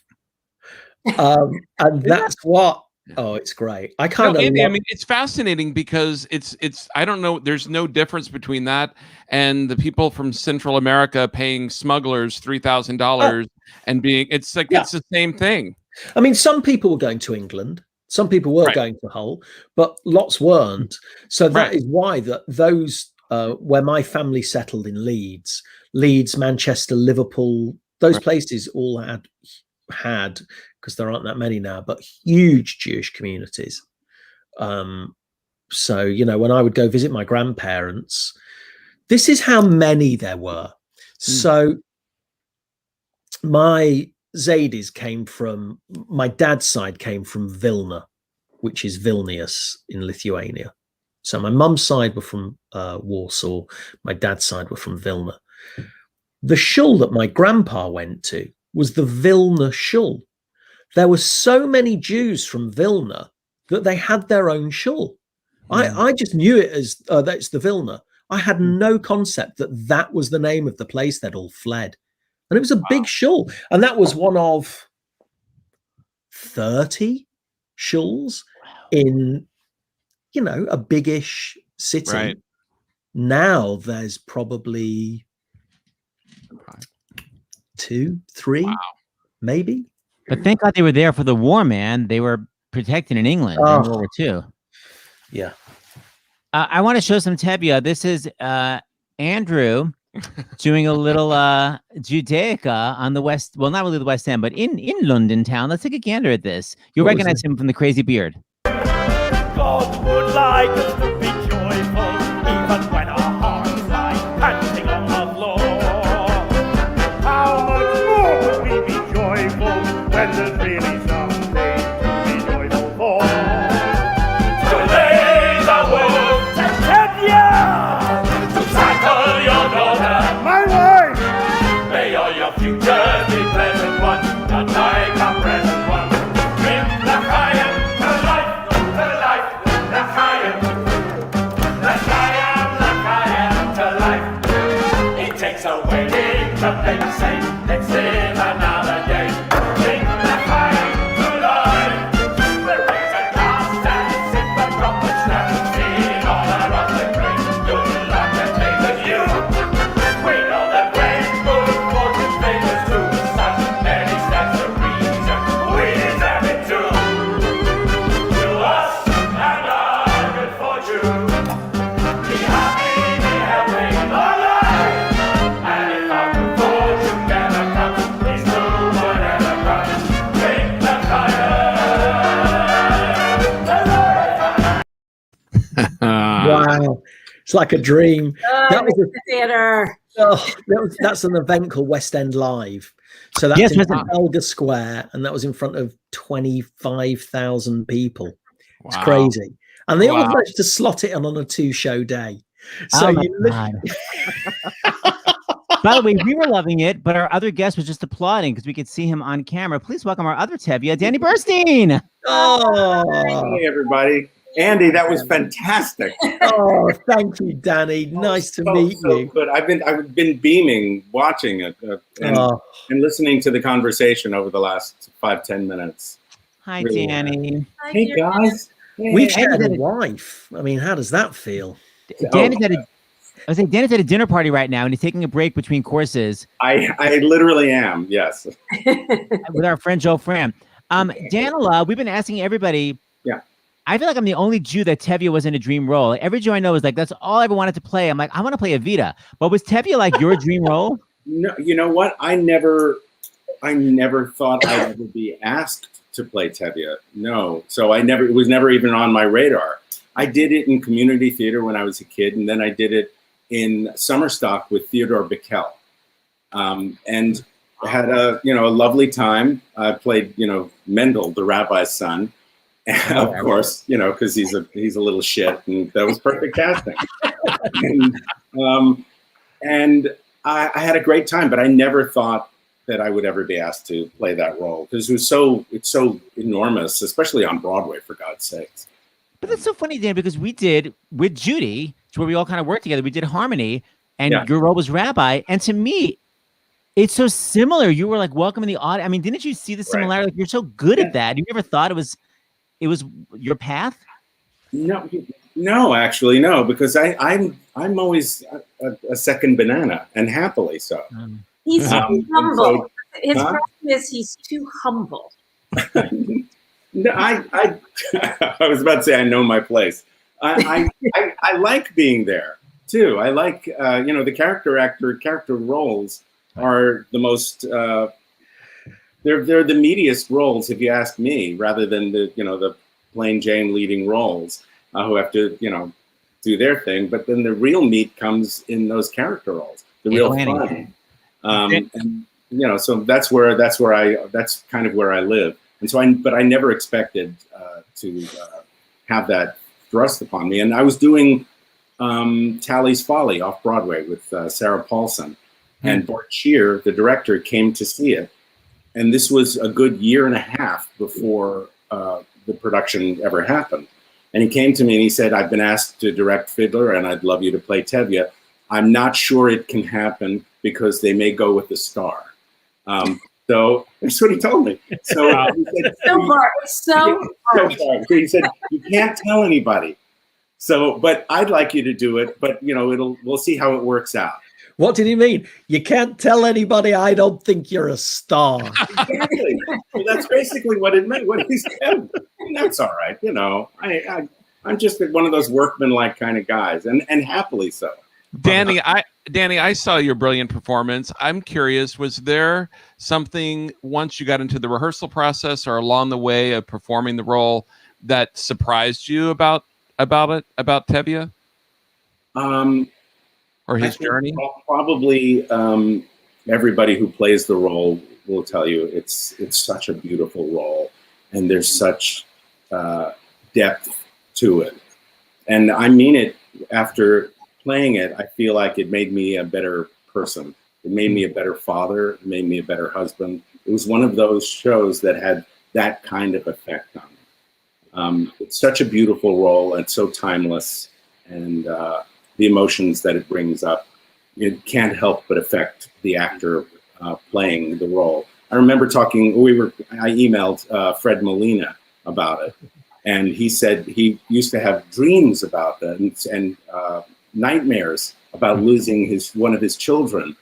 And that's what, it's great. I kind of Andy, I mean, it's fascinating because it's I don't know, there's no difference between that and the people from Central America paying smugglers $3,000 and being, it's like, it's the same thing. I mean, some people were going to England. Some people were going to Hull, but lots weren't. So that is why those where my family settled in Leeds, Manchester, Liverpool, those places all had because there aren't that many now, but huge Jewish communities. So, when I would go visit my grandparents, this is how many there were. So my Zadis my dad's side came from Vilna, which is Vilnius in Lithuania. So my mum's side were from Warsaw. My dad's side were from Vilna. The shul that my grandpa went to was the Vilna shul. There were so many Jews from Vilna that they had their own shul. I just knew it as that's the Vilna. I had no concept that was the name of the place they'd all fled. And it was a big shul. And that was one of 30 shuls in, a biggish city. Right. Now there's probably 2, 3, maybe. But thank God they were there for the war, man. They were protected in England in World War II. Yeah. I want to show some Tevye. This is Andrew doing a little Judaica on the West. Well, not really the West End, but in London town. Let's take a gander at this. You'll recognize him from the crazy beard. God would like us to be joyful, even when our hearts lie panting on the floor. How much more would we be joyful when there's really something to be joyful for? To lay the wood to Tevye, to tackle your daughter, my wife. May all your futures be pleasant ones, not like a present one. Bring the Chaim to life, the Chaim, to life. It takes a wedding to play the same. Let's live another day. Bring the Chaim to life. We'll raise a glass and sip a drop of schnapps, sing all around the grave. Good luck and play with you. We know that when good fortune favors to such many stands to reason, we deserve it too. To us and our good fortune, be happy, be healthy, alive. And if our good fortune never comes, please do whatever comes. Bring the fire. Wow. It's like a dream. That was the theater. that's an event called West End Live. So that's Yes, in West End. Trafalgar Square, and that was in front of 25,000 people. It's Wow. crazy. And they all Wow. managed to slot it on a 2-show day. So Oh my you God. By the way, we were loving it, but our other guest was just applauding because we could see him on camera. Please welcome our other Tevye, Danny Burstein. oh, Hey, everybody. Andy, that was fantastic. oh, thank you, Danny. Nice to meet So you. good. I've been beaming watching it Oh, and listening to the conversation over the last 5-10 minutes. Hi, Really. Danny. Hey guys. we've Hey. shared a wife. I mean, how does that feel? Danny's at a, I was saying Danny's at a dinner party right now, and he's taking a break between courses I literally am. Yes. with our friend Joe Fram. Danila, we've been asking everybody. Yeah. I feel like I'm the only Jew that Tevye was in a dream role. Every Jew I know is like, that's all I ever wanted to play. I'm like, I want to play Evita. But was Tevye like your dream role? No, you know what? I never thought I'd ever be asked to play Tevye. No. So it was never even on my radar. I did it in community theater when I was a kid, and then I did it in summer stock with Theodore Bickel. And I had a lovely time. I played, Mendel, the rabbi's son. Of course, because he's a little shit, and that was perfect casting. and I had a great time, but I never thought that I would ever be asked to play that role because it's so enormous, especially on Broadway, for God's sakes. But that's so funny, Dan, because we did with Judy, where we all kind of worked together. We did Harmony, and your role was Rabbi. And to me, it's so similar. You were like welcome in the audience. I mean, didn't you see the similarity? Like, you're so good at that. You never thought it was your path? No, actually, no, because I'm always a second banana, and happily so. He's too humble. so- His Huh? problem is he's too humble. No, I was about to say I know my place. I like being there too. I like the character roles are the most they're the meatiest roles, if you ask me, rather than the plain Jane leading roles who have to do their thing. But then the real meat comes in those character roles, the real fun. And so that's kind of where I live. And so but I never expected to have that thrust upon me. And I was doing Tally's Folly off Broadway with Sarah Paulson, and Bart Shear, the director, came to see it. And this was a good year and a half before the production ever happened. And he came to me and he said, "I've been asked to direct Fiddler, and I'd love you to play Tevye. I'm not sure it can happen because they may go with the star." So that's what he told me. So he said, he said, "You can't tell anybody. So, but I'd like you to do it. But we'll see how it works out." What did he mean? You can't tell anybody. I don't think you're a star. Exactly. Well, that's basically what it meant. What he said. And that's all right. I'm just one of those workman-like kind of guys, and happily so. Danny, I saw your brilliant performance. I'm curious, was there something once you got into the rehearsal process or along the way of performing the role that surprised you about Tevye? Or his journey? Probably everybody who plays the role will tell you it's such a beautiful role, and there's such depth to it. And I mean it. After playing it, I feel like it made me a better person. It made me a better father. It made me a better husband. It was one of those shows that had that kind of effect on me. It's such a beautiful role and so timeless, and the emotions that it brings up, it can't help but affect the actor playing the role. I remember I emailed Fred Molina about it, and he said he used to have dreams about that and nightmares about losing one of his children,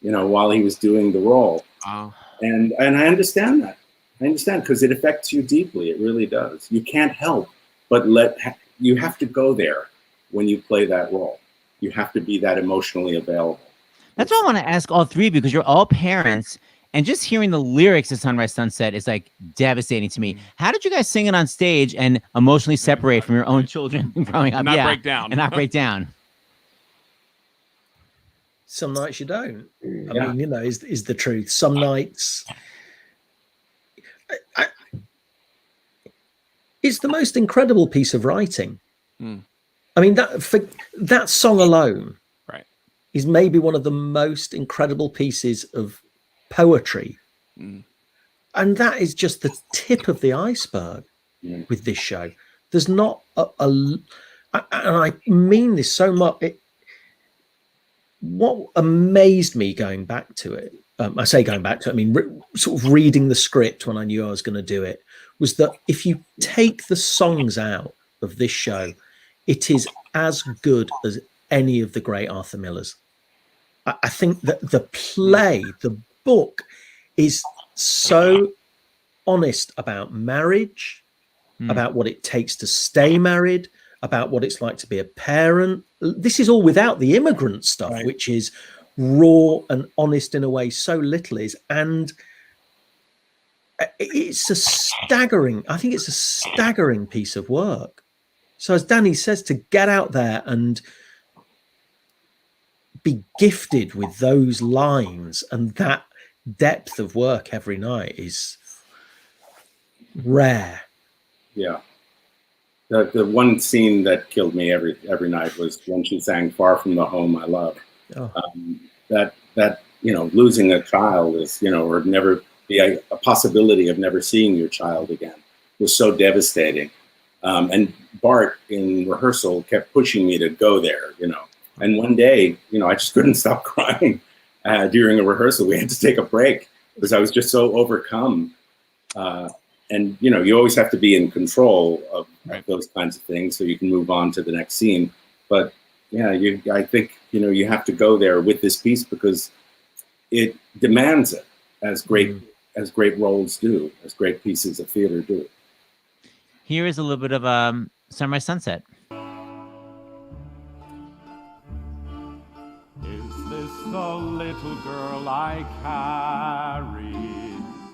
while he was doing the role. Wow. And I understand that. I understand, because it affects you deeply. It really does. You can't help but you have to go there when you play that role. You have to be that emotionally available. That's what I want to ask all three, because you're all parents, and just hearing the lyrics of Sunrise Sunset is like devastating to me. How did you guys sing it on stage and emotionally separate from your own children growing up? Not break down. And not break down. Some nights you don't. I mean, is the truth. Some nights. It's the most incredible piece of writing. I mean, that song alone, right, is maybe one of the most incredible pieces of poetry, and that is just the tip of the iceberg with this show. There's not and I mean this so much. What amazed me going back to it, I say going back to it, I mean sort of reading the script when I knew I was going to do it, was that if you take the songs out of this show, it is as good as any of the great Arthur Millers. I think that the book is so honest about marriage, about what it takes to stay married, about what it's like to be a parent. This is all without the immigrant stuff, right, which is raw and honest in a way so little is. And it's a staggering piece of work. So as Danny says, to get out there and be gifted with those lines and that depth of work every night is rare. Yeah. The one scene that killed me every night was when she sang "Far from the Home I Love." Oh. That losing a child is, or never be a possibility of never seeing your child again was so devastating. And Bart in rehearsal kept pushing me to go there, And one day, I just couldn't stop crying during a rehearsal. We had to take a break because I was just so overcome. And, you always have to be in control of those kinds of things so you can move on to the next scene. But yeah, I think, you have to go there with this piece because it demands it, as great roles do, as great pieces of theater do. Here is a little bit of Sunrise Sunset. Is this the little girl I carried?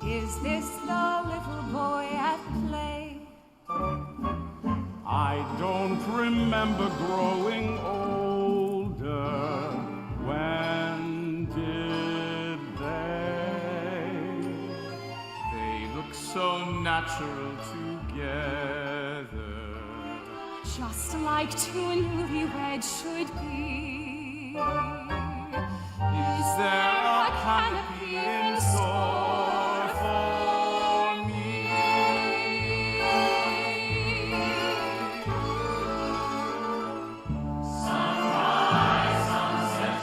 Is this the little boy at play? I don't remember growing older. When did they? They look so natural together, Just like two newlyweds should be. Is there a canopy in store for me? Sunrise, sunset,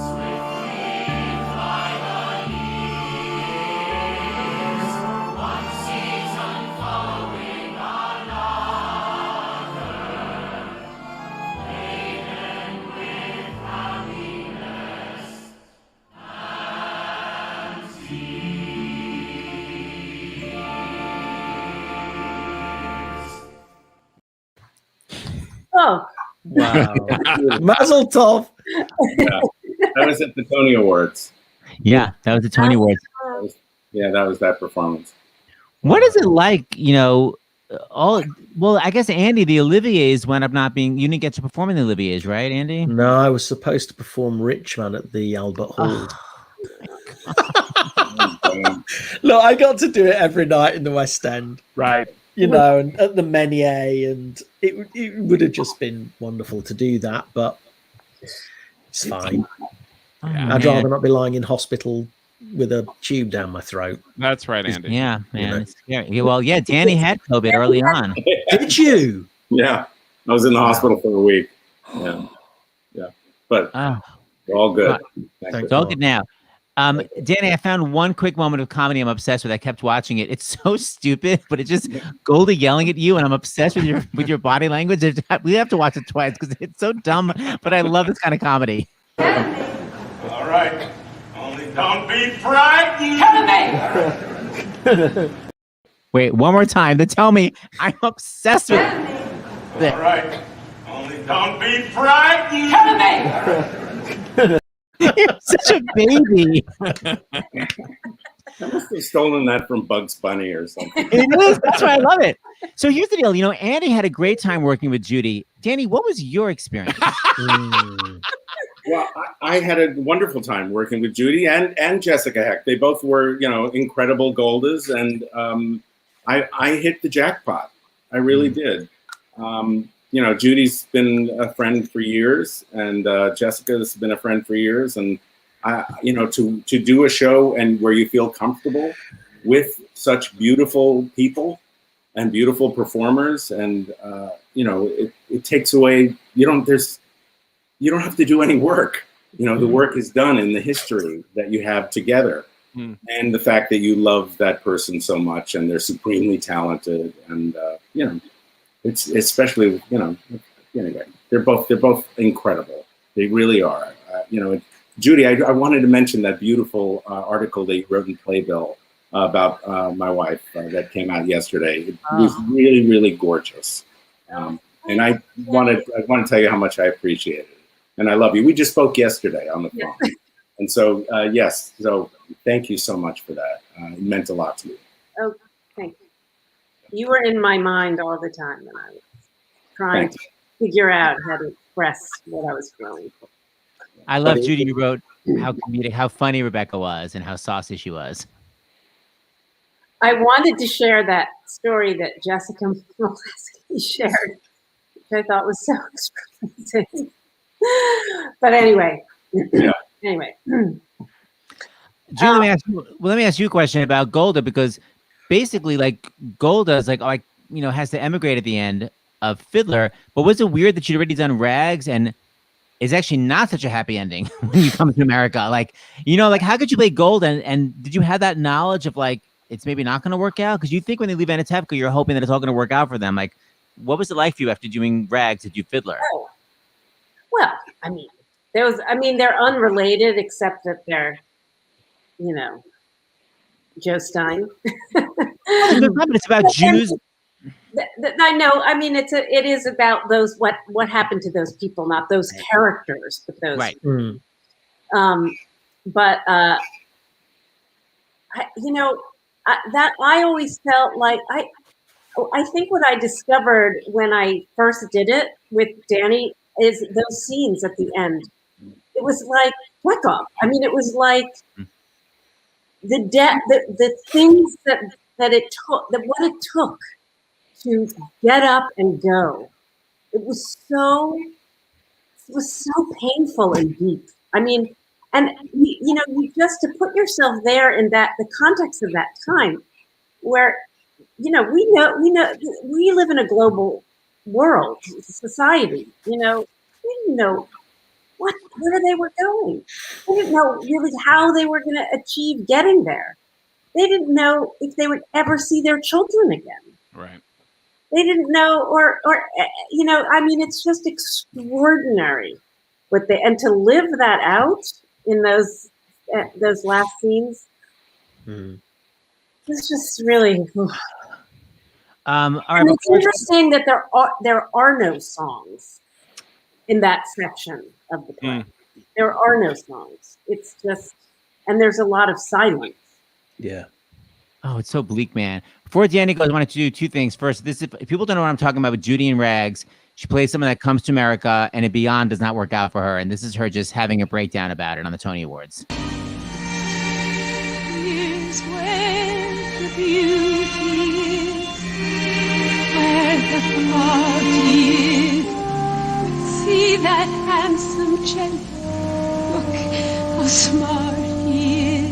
swiftly fly the years. One season following another, laden with happiness and tears. Oh, Wow. Mazel tov. Yeah. That was at the Tony Awards. Yeah, that was the Tony Awards. Yeah, that was that performance. What is it like, well, I guess Andy, the Olivier's wound up not being, you didn't get to perform in the Olivier's, right, Andy? No, I was supposed to perform Richman at the Albert Hall. Look, I got to do it every night in the West End. Right. And at the Menier, and it would have just been wonderful to do that, but it's fine. I'd rather not be lying in hospital with a tube down my throat. That's right, Andy. Yeah, man. It's scary. Yeah, well, yeah, Danny had COVID early on. Did you? Yeah, I was in the hospital for a week. Yeah, but we're all good. It's all good now. Danny, I found one quick moment of comedy I'm obsessed with. I kept watching it. It's so stupid, but it's just Goldie yelling at you, and I'm obsessed with your body language. We have to watch it twice because it's so dumb, but I love this kind of comedy. All right. Only don't be frightened. Help me. Wait, one more time. Then tell me I'm obsessed with it. All right. Only don't be frightened. Help me. You're such a baby. I must have stolen that from Bugs Bunny or something. It is. That's why I love it. So here's the deal. Andy had a great time working with Judy. Danny, what was your experience? Well, I had a wonderful time working with Judy and Jessica Heck. They both were, incredible Goldas, and I hit the jackpot. I really did. Judy's been a friend for years, and Jessica's been a friend for years, and to do a show and where you feel comfortable with such beautiful people and beautiful performers, and it takes away. You don't have to do any work. The work is done in the history that you have together, and the fact that you love that person so much, and they're supremely talented, and it's especially anyway. They're both incredible. They really are. Judy, I wanted to mention that beautiful article that you wrote in Playbill about my wife that came out yesterday. It was really, really gorgeous, and I want to tell you how much I appreciate it. And I love you. We just spoke yesterday on the phone. And so, yes. So thank you so much for that. It meant a lot to me. Oh, thank you. You were in my mind all the time when I was trying to figure out how to express what I was feeling. I love Judy. You wrote how comedic, how funny Rebecca was, and how saucy she was. I wanted to share that story that Jessica shared, which I thought was so expressive. But anyway, Julie, let me ask you a question about Golda, because basically, like, Golda is has to emigrate at the end of Fiddler. But was it weird that she'd already done Rags and is actually not such a happy ending when you come to America? How could you play Golda? And did you have that knowledge of it's maybe not going to work out? Because you think when they leave Anatevka, you're hoping that it's all going to work out for them. What was it like for you after doing Rags to do Fiddler? Oh. Well, they're unrelated except that they're, Joe Stein. It's about Jews. I know. It is about those what happened to those people, not those characters, but those. Right. But I always felt like I think what I discovered when I first did it with Danny is those scenes at the end. It was like flick off. It was like the things that it took, what it took to get up and go. It was so painful and deep. And you just to put yourself there in the context of that time, where we live in a global world, society. We didn't know where they were going. They didn't know really how they were going to achieve getting there. They didn't know if they would ever see their children again. Right. They didn't know, or it's just extraordinary and to live that out in those last scenes. It's just really. All right, and it's interesting that there are no songs in that section of the play. There are no songs. It's just, and there's a lot of silence. Yeah. Oh, it's so bleak, man. Before Danny goes, I wanted to do two things. First, if people don't know what I'm talking about with Judy and Rags, she plays someone that comes to America and it beyond does not work out for her. And this is her just having a breakdown about it on the Tony Awards. Here's where the beauty is, where the party is. See that handsome gent, look how smart he is.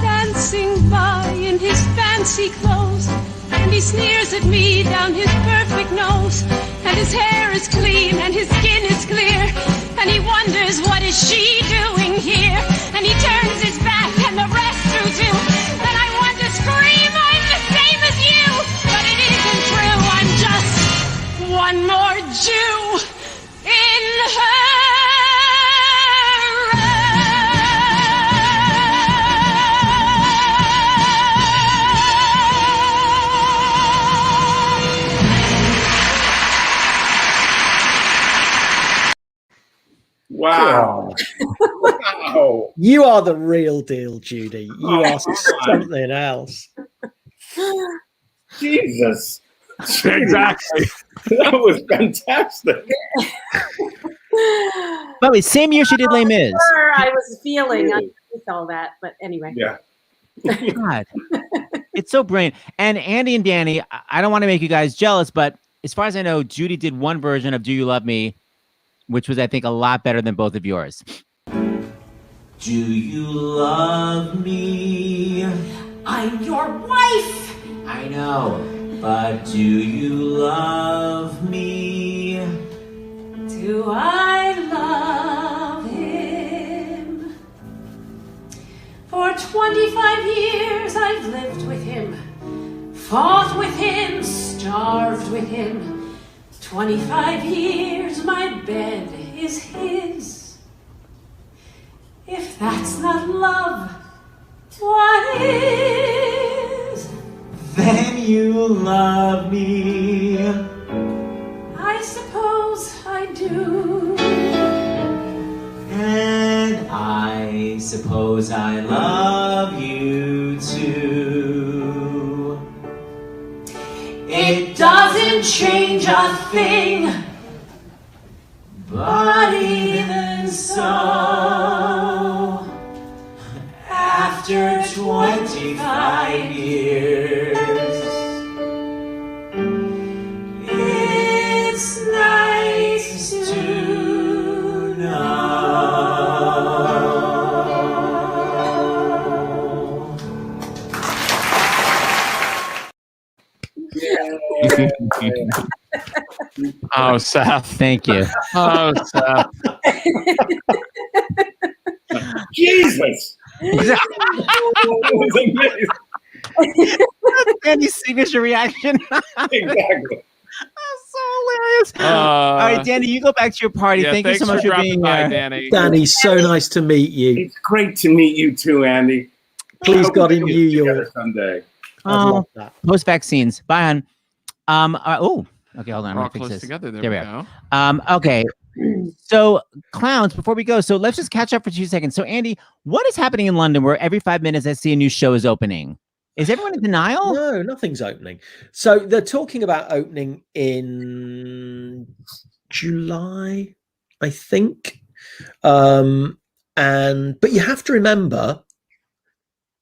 Dancing by in his fancy clothes, and he sneers at me down his perfect nose. And his hair is clean and his skin is clear, and he wonders what is she doing here. And he turns his back and the rest do too. Then I want to scream, I'm the same as you, but it isn't true. I'm just one more Jew in her. Wow. Wow. You are the real deal, Judy. You are something else. Jesus. Exactly. That was fantastic. By the way, same year she did Les Mis. I was feeling with all that, but anyway. Yeah. God, it's so brilliant. And Andy and Danny, I don't want to make you guys jealous, but as far as I know, Judy did one version of Do You Love Me, which was, I think, a lot better than both of yours. Do you love me? I'm your wife. I know, but do you love me? Do I love him? For 25 years I've lived with him, fought with him, starved with him. 25 years my bed is his. If that's not love, what is? Then you love me. I suppose I do. And I suppose I love you too. It doesn't change a thing. But even so, after 25 years, it's nice to know. Oh, Seth. Thank you. Oh, Seth. Jesus. That was amazing. Andy's signature reaction. Exactly. That's so hilarious. All right, Danny, you go back to your party. Yeah, Thank you so much for being by, here. Danny. Danny, so nice to meet you. It's great to meet you too, Andy. Please, Hope God, we in can New get together York. someday. I'd love that. Post vaccines. Bye, hon. Okay, hold on. We're I'm all gonna fix close this. together. There There we we go. Okay. So, clowns, before we go, so let's just catch up for 2 seconds. So, Andy, what is happening in London where every 5 minutes I see a new show is opening? Is everyone in denial? No, nothing's opening. So they're talking about opening in July, I think. But you have to remember,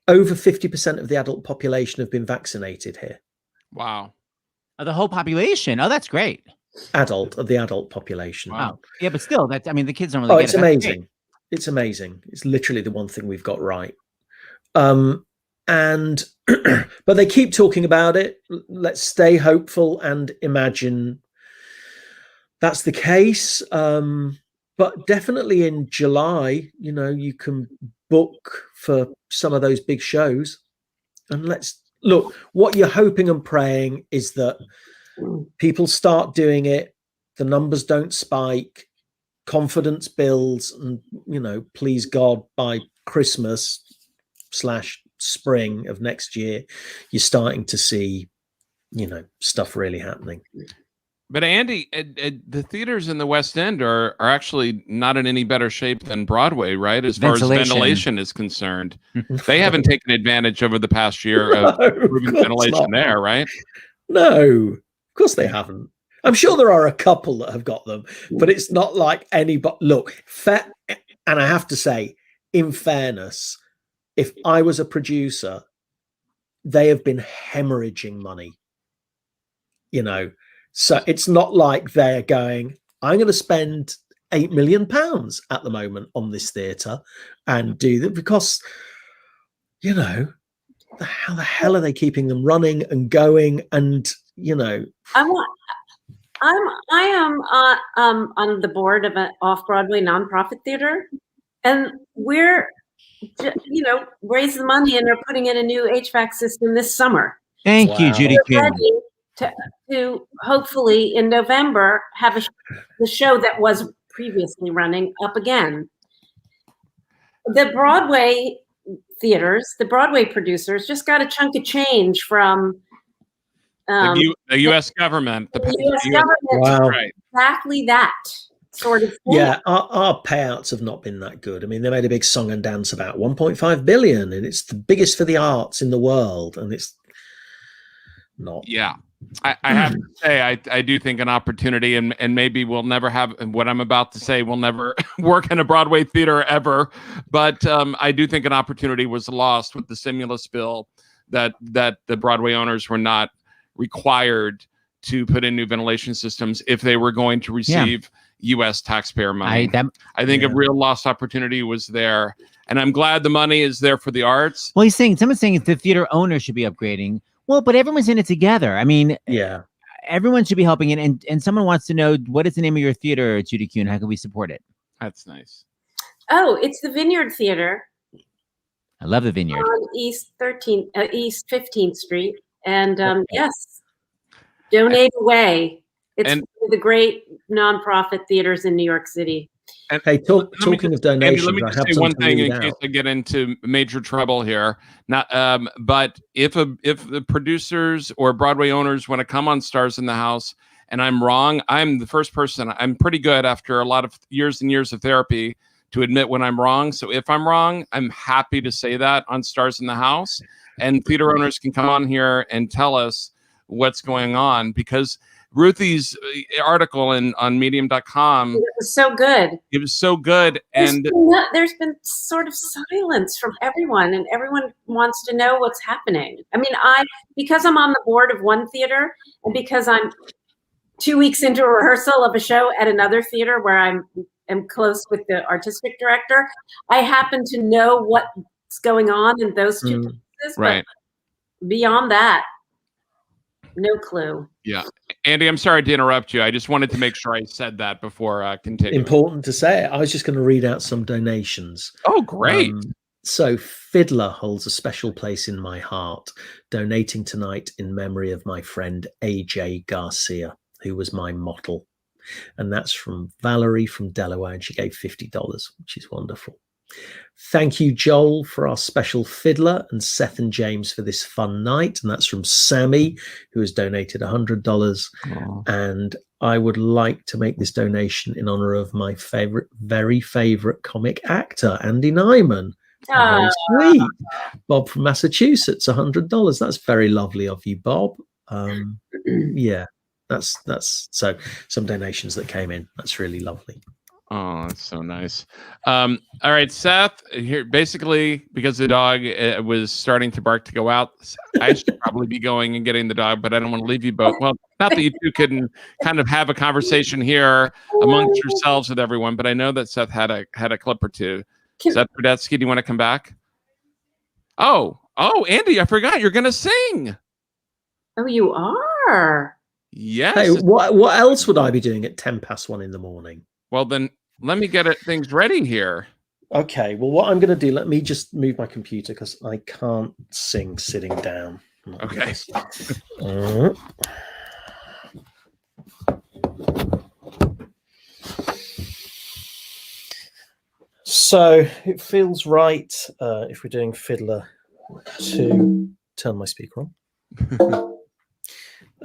over 50% of the adult population have been vaccinated here. Wow. Oh, the whole population. Oh, that's great. The adult population. Wow. Oh, yeah, but still, I mean, the kids don't really Oh, get it's it. That's amazing. great. It's amazing. It's literally the one thing we've got right. But they keep talking about it. Let's stay hopeful and imagine that's the case. But definitely in July, you can book for some of those big shows. And let's look, what you're hoping and praying is that people start doing it, the numbers don't spike, confidence builds, and please God, by Christmas/spring of next year, you're starting to see stuff really happening. But Andy, the theaters in the West End are actually not in any better shape than Broadway, right? As far as ventilation is concerned, they haven't taken advantage over the past year of improving ventilation there, right? No, of course they haven't. I'm sure there are a couple that have got them, but it's not like anybody. Look, and I have to say, in fairness, if I was a producer, they have been hemorrhaging money. You know, so it's not like they're going, I'm going to spend £8 million at the moment on this theatre and do that, because, you know, how the hell are they keeping them running and going? And, you know, I am on the board of an off-Broadway nonprofit theater, and we're, you know, raising money, and they're putting in a new HVAC system this summer. Thank you, Judy. To hopefully in November have the show that was previously running up again. The Broadway theaters, the Broadway producers just got a chunk of change from the U.S. government. The U.S. government. Wow. Right. Exactly that sort of thing. Yeah, our payouts have not been that good. I mean, they made a big song and dance about 1.5 billion, and it's the biggest for the arts in the world, and it's not. Yeah. I have to say, I do think an opportunity, and maybe we'll never have what I'm about to say. We'll never work in a Broadway theater ever, but I do think an opportunity was lost with the stimulus bill that the Broadway owners were not required to put in new ventilation systems if they were going to receive U.S. taxpayer money. I think a real lost opportunity was there, and I'm glad the money is there for the arts. Well, someone's saying the theater owner should be upgrading. Well, but everyone's in it together. I mean, everyone should be helping it. And someone wants to know, what is the name of your theater, Judy Kuhn? How can we support it? That's nice. Oh, it's the Vineyard Theater. I love the Vineyard. On East 15th Street. And yes, donate away. It's one of the great nonprofit theaters in New York City. And hey, talking of donations, Andy, let me just say one thing in case I get into major trouble here. But if the producers or Broadway owners want to come on Stars in the House, and I'm wrong, I'm the first person. I'm pretty good after a lot of years and years of therapy to admit when I'm wrong. So if I'm wrong, I'm happy to say that on Stars in the House, and theater owners can come on here and tell us what's going on, because Ruthie's article on medium.com. It was so good. It was so good. And there's been sort of silence from everyone, and everyone wants to know what's happening. I mean, because I'm on the board of one theater, and because I'm 2 weeks into a rehearsal of a show at another theater where I'm close with the artistic director, I happen to know what's going on in those two places. Right. But beyond that, no clue. Yeah. Andy, I'm sorry to interrupt you. I just wanted to make sure I said that before continuing. Important to say it. I was just going to read out some donations. Oh, great. So Fiddler holds a special place in my heart, donating tonight in memory of my friend AJ Garcia, who was my model. And that's from Valerie from Delaware, and she gave $50, which is wonderful. Thank you, Joel, for our special fiddler, and Seth and James for this fun night. And that's from Sammy, who has donated $100. And I would like to make this donation in honor of my very favorite comic actor, Andy Nyman. Very sweet. Bob from Massachusetts, $100. That's very lovely of you, Bob. Yeah, that's so some donations that came in. That's really lovely. Oh, that's so nice. All right, Seth, here, basically, because the dog was starting to bark to go out, I should probably be going and getting the dog, but I don't want to leave you both. Well, not that you two can kind of have a conversation here amongst yourselves with everyone, but I know that Seth had a clip or two. Seth Rudetsky, do you want to come back? Oh, Andy, I forgot. You're going to sing. Oh, you are? Yes. Hey, what else would I be doing at 1:10 in the morning? Well, then let me get things ready here. Okay. Well, what I'm going to do, let me just move my computer because I can't sing sitting down. Okay. So it feels right if we're doing Fiddler to turn my speaker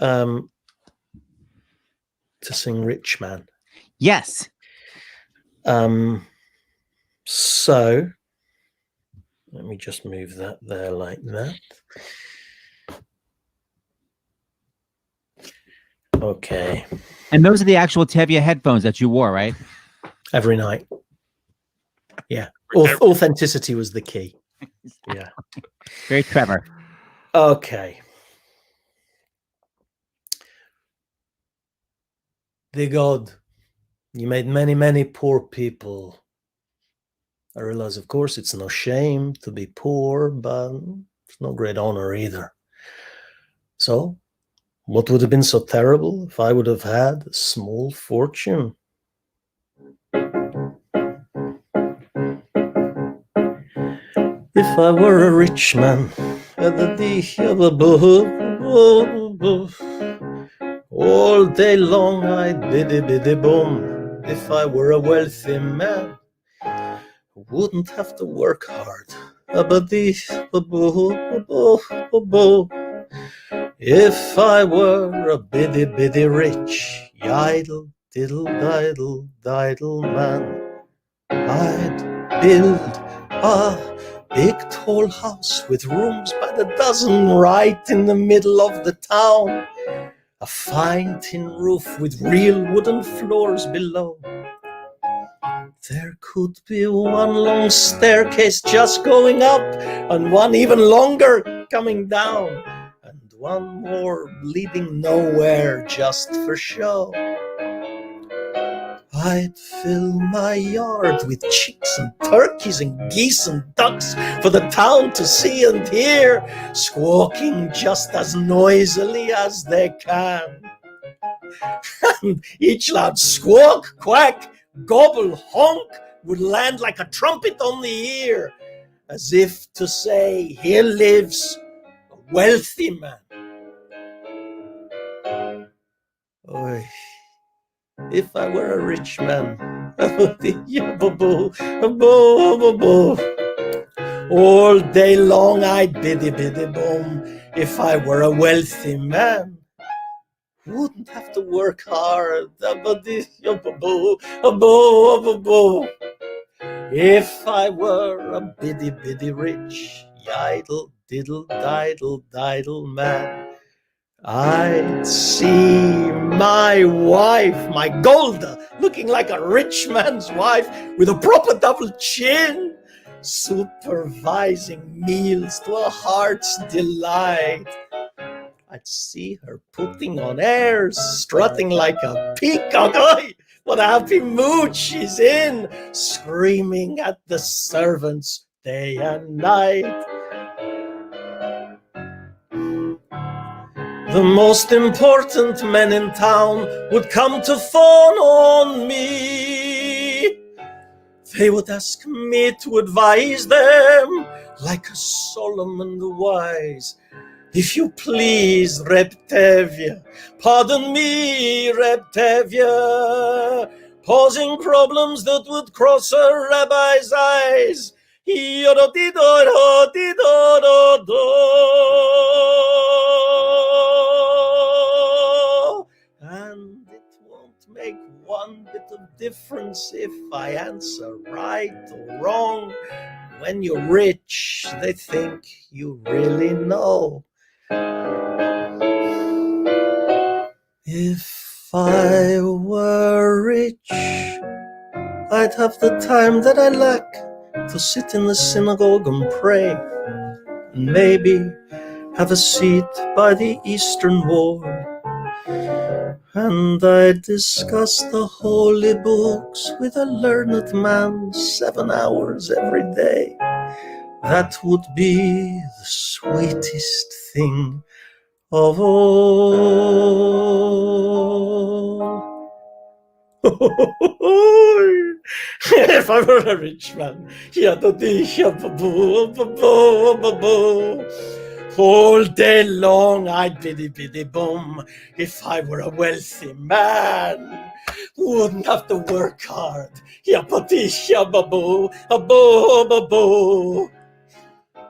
on. to sing Rich Man. Yes. So let me just move that there like that. Okay. And those are the actual Tevye headphones that you wore, right? Every night. Yeah. Authenticity was the key. Yeah. Very clever. Okay. Dear God, you made many, many poor people. I realize, of course, it's no shame to be poor, but it's no great honor either. So, what would have been so terrible if I would have had a small fortune? If I were a rich man, all day long I'd biddy boom. If I were a wealthy man, I wouldn't have to work hard. If I were a biddy rich, yidle diddle diddle man, I'd build a big tall house with rooms by the dozen right in the middle of the town. A fine tin roof with real wooden floors below. There could be one long staircase just going up, and one even longer coming down, and one more leading nowhere just for show. I'd fill my yard with chicks and turkeys and geese and ducks for the town to see and hear, squawking just as noisily as they can. And each loud squawk, quack, gobble, honk would land like a trumpet on the ear, as if to say, here lives a wealthy man. Oy. If I were a rich man, all day long I'd biddy boom. If I were a wealthy man, wouldn't have to work hard. If I were a biddy rich, yidle diddle diddle man, I'd see my wife, my Golda, looking like a rich man's wife with a proper double chin, supervising meals to a heart's delight. I'd see her putting on airs, strutting like a peacock. Oy, what a happy mood she's in, screaming at the servants day and night. The most important men in town would come to fawn on me. They would ask me to advise them like a Solomon the Wise. If you please, Reb Tevye, pardon me, Reb Tevye, posing problems that would cross a rabbi's eyes. And it won't make one bit of difference if I answer right or wrong. When you're rich, they think you really know. If I were rich, I'd have the time that I lack to sit in the synagogue and pray, and maybe have a seat by the Eastern Wall. And I'd discuss the holy books with a learned man 7 hours every day. That would be the sweetest thing of all. If I were a rich man, all day long I'd biddy boom. If I were a wealthy man, wouldn't have to work hard.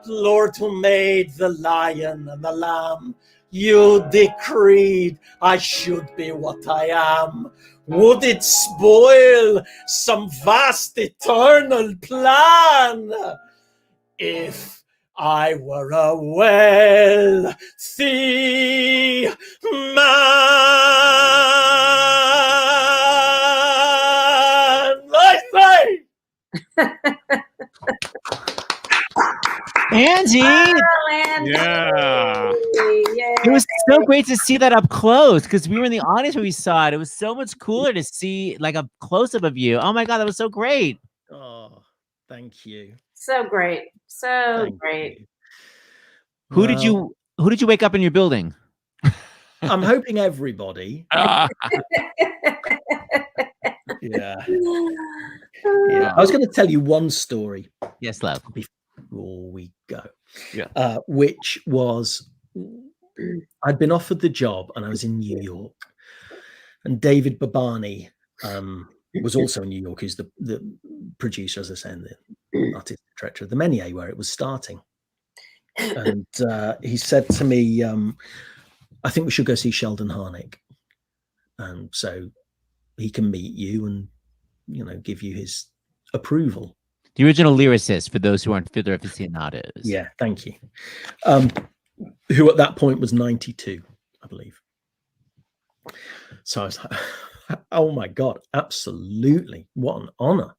Lord, who made the lion and the lamb, you decreed I should be what I am? Would it spoil some vast eternal plan? If I were a wealthy man, I say. Angie, Yeah. it was so great to see that up close because we were in the audience when we saw it. It was so much cooler to see like a close up of you. Oh my God, that was so great. Oh, thank you. So great. So Thank great. you. Who did you wake up in your building? I'm hoping everybody. Ah. Yeah. I was going to tell you one story. Yes, love. Before we go. Yeah. Which was, I'd been offered the job and I was in New York. And David Babani was also in New York, who's the producer, as I say, and the artistic director of the Menier, where it was starting. And he said to me, I think we should go see Sheldon Harnick. And so he can meet you and, give you his approval. The original lyricist, for those who aren't Fiddler aficionados. Yeah, thank you. Who at that point was 92, I believe. So I was like, oh my God, absolutely. What an honor.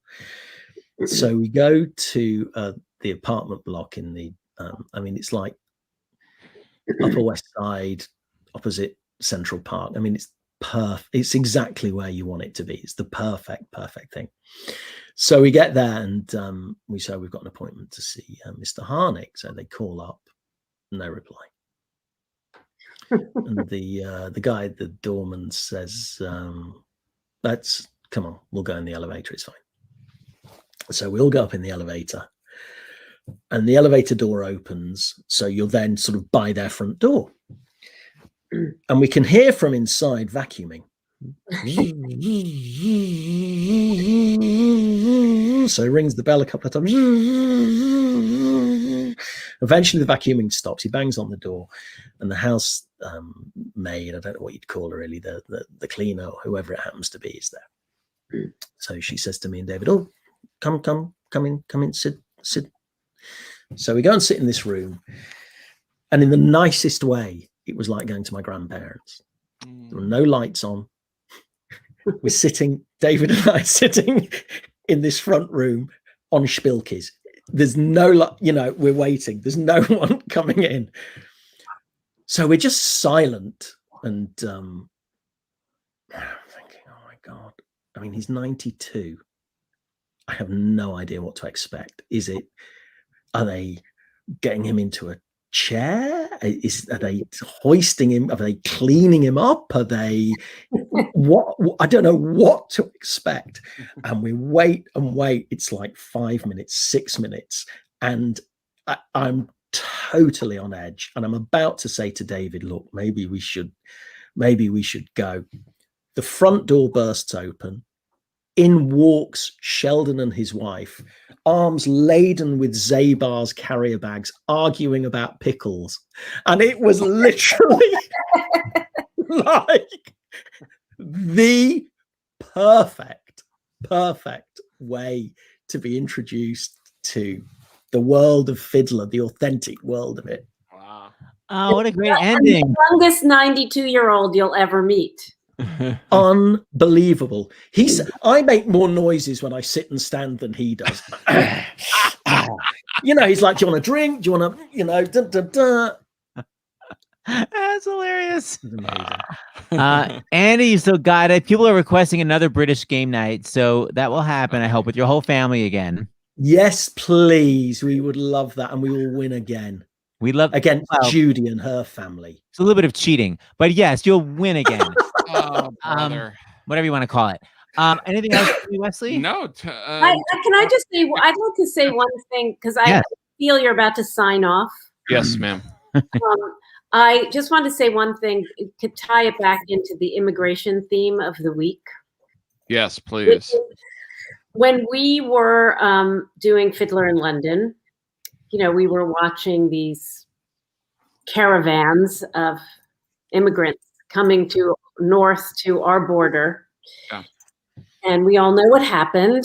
So we go to the apartment block in the, it's like Upper West Side, opposite Central Park. It's perfect. It's exactly where you want it to be. It's the perfect thing. So we get there and we say we've got an appointment to see Mr. Harnick. So they call up, no reply. And the guy, the doorman, says, come on, we'll go in the elevator. It's fine. So we all go up in the elevator, and the elevator door opens. So you're then sort of by their front door, and we can hear from inside vacuuming. So he rings the bell a couple of times. Eventually the vacuuming stops. He bangs on the door, and the house maid, I don't know what you'd call her really, the cleaner or whoever it happens to be, is there. So she says to me and David, oh, come in, sit. So we go and sit in this room, and in the nicest way, it was like going to my grandparents. There were no lights on. We're sitting, David and I sitting in this front room on Spilkes. There's no, we're waiting. There's no one coming in. So we're just silent. And I'm thinking, oh my God. He's 92. I have no idea what to expect. Are they getting him into a chair? Are they hoisting him? Are they cleaning him up? Are they what? I don't know what to expect. And we wait and wait. It's like 5 minutes, 6 minutes, and I'm totally on edge. And I'm about to say to David, look, maybe we should go. The front door bursts open. In walks Sheldon and his wife, arms laden with Zabar's carrier bags, arguing about pickles. And it was literally like the perfect way to be introduced to the world of Fiddler, the authentic world of it. Wow. Oh, what a great ending. The youngest 92-year-old you'll ever meet. Unbelievable. I make more noises when I sit and stand than he does. He's like, do you want a drink? Do you want to, That's hilarious. Andy, so got it. People are requesting another British game night, so that will happen, I hope, with your whole family again. Yes, please. We would love that, and we will win again. We love against Judy and her family. It's a little bit of cheating, but yes, you'll win again. Oh, brother. Whatever you want to call it. Anything else, Wesley? No. Can I just say? I'd like to say one thing because I feel you're about to sign off. Yes, ma'am. I just want to say one thing to tie it back into the immigration theme of the week. Yes, please. When we were doing Fiddler in London, we were watching these caravans of immigrants coming to north to our border. Yeah. And we all know what happened.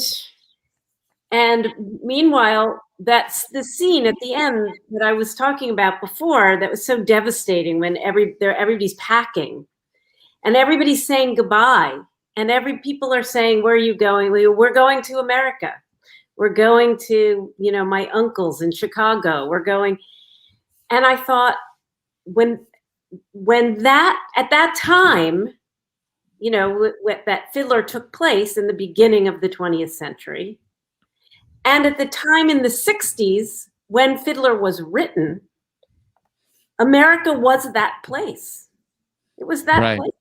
And meanwhile, that's the scene at the end that I was talking about before that was so devastating when everybody's packing and everybody's saying goodbye. And people are saying, where are you going? We're going to America. We're going to, my uncles in Chicago. We're going. And I thought when that, at that time, that Fiddler took place in the beginning of the 20th century. And at the time in the 60s, when Fiddler was written, America was that place. It was that place.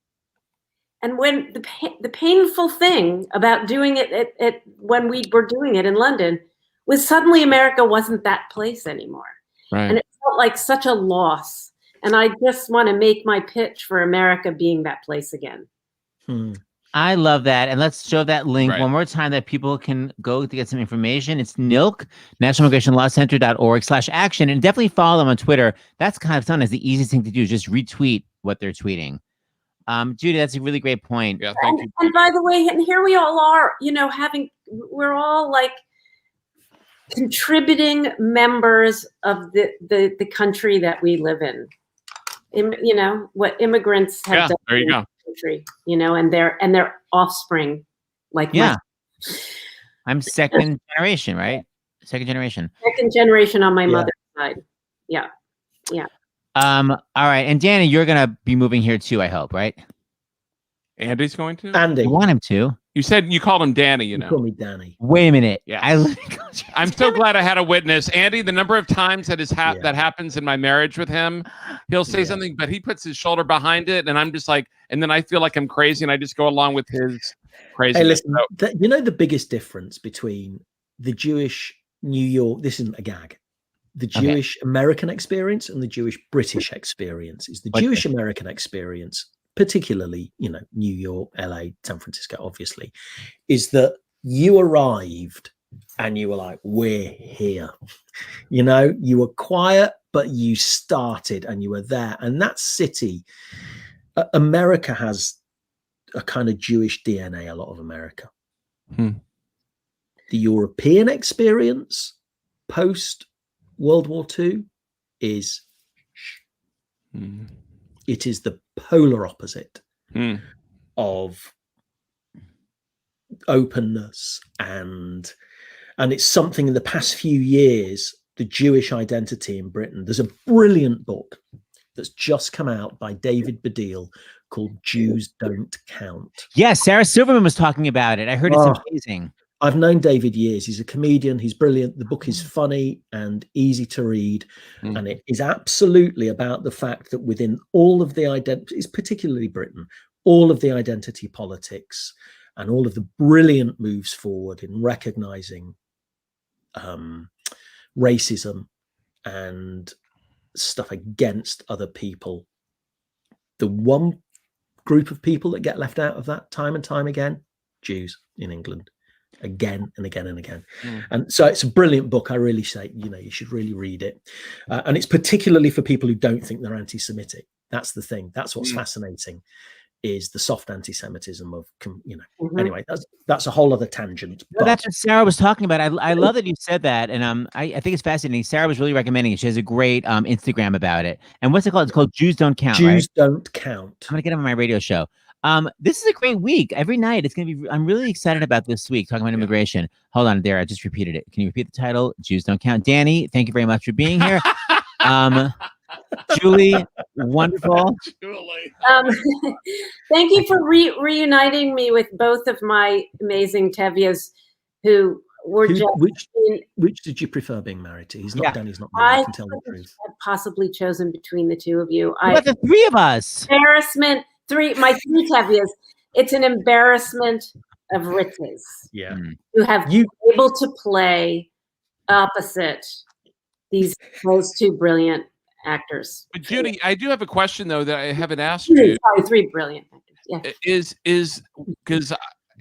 And when the painful thing about doing it when we were doing it in London was suddenly America wasn't that place anymore. Right. And it felt like such a loss. And I just want to make my pitch for America being that place again. I love that. And let's show that link one more time that people can go to get some information. It's NILC, National Immigration Law Center.org/action. And definitely follow them on Twitter. That's kind of fun. It's the easiest thing to do. Just retweet what they're tweeting. Judy, that's a really great point. Yeah, thank you. And by the way, and here we all are, we're all like contributing members of the country that we live in. What immigrants have done. There you go. Country, and their offspring, like I'm second generation, right? Second generation on my mother's side. Yeah. All right, and Danny, you're gonna be moving here too, I hope, right? Andy's going to. Andy, you want him to? You said you called him Danny. You call me Danny. Wait a minute. Yeah. I'm so glad I had a witness, Andy. The number of times that that happens in my marriage with him, he'll say something, but he puts his shoulder behind it, and I'm just like, and then I feel like I'm crazy, and I just go along with his crazy. Hey, listen, the biggest difference between the Jewish New York, this isn't a gag, the Jewish American experience and the Jewish British experience is the Jewish American experience, particularly, New York, LA, San Francisco, obviously, is that you arrived and you were like, we're here. You were quiet, but you started and you were there. And that city, America has a kind of Jewish DNA, a lot of America. The European experience post World War II is it is the polar opposite of openness, and it's something in the past few years, the Jewish identity in Britain. There's a brilliant book that's just come out by David Baddiel called Jews Don't Count. Yes, Sarah Silverman was talking about it. I heard it's amazing. I've known David years. He's a comedian. He's brilliant. The book is funny and easy to read. And it is absolutely about the fact that within all of the identities, particularly Britain, all of the identity politics and all of the brilliant moves forward in recognizing racism and stuff against other people, the one group of people that get left out of that time and time again, Jews in England. Again and again and again. And so it's a brilliant book. I really say, you should really read it. And it's particularly for people who don't think they're anti-Semitic. That's the thing. That's what's fascinating, is the soft anti-Semitism of, anyway, that's a whole other tangent. But that's what Sarah was talking about. I love that you said that. And I think it's fascinating. Sarah was really recommending it. She has a great Instagram about it. And what's it called? It's called Jews Don't Count, Jews Don't Count. I'm going to get him on my radio show. This is a great week. Every night it's going to be, I'm really excited about this week talking about immigration. Hold on there. I just repeated it. Can you repeat the title? Jews Don't Count. Danny, thank you very much for being here. Julie, wonderful. Julie. Thank you for reuniting me with both of my amazing Tevyes who were which did you prefer being married to? He's not Danny's not married. I can tell the truth. Have possibly chosen between the two of you. What about the three of us? Embarrassment. My three Tevyes. It's an embarrassment of riches. Yeah. You have been able to play opposite those two brilliant actors. But Judy, I do have a question though that I haven't asked you. Sorry, three brilliant actors. Yeah. Is because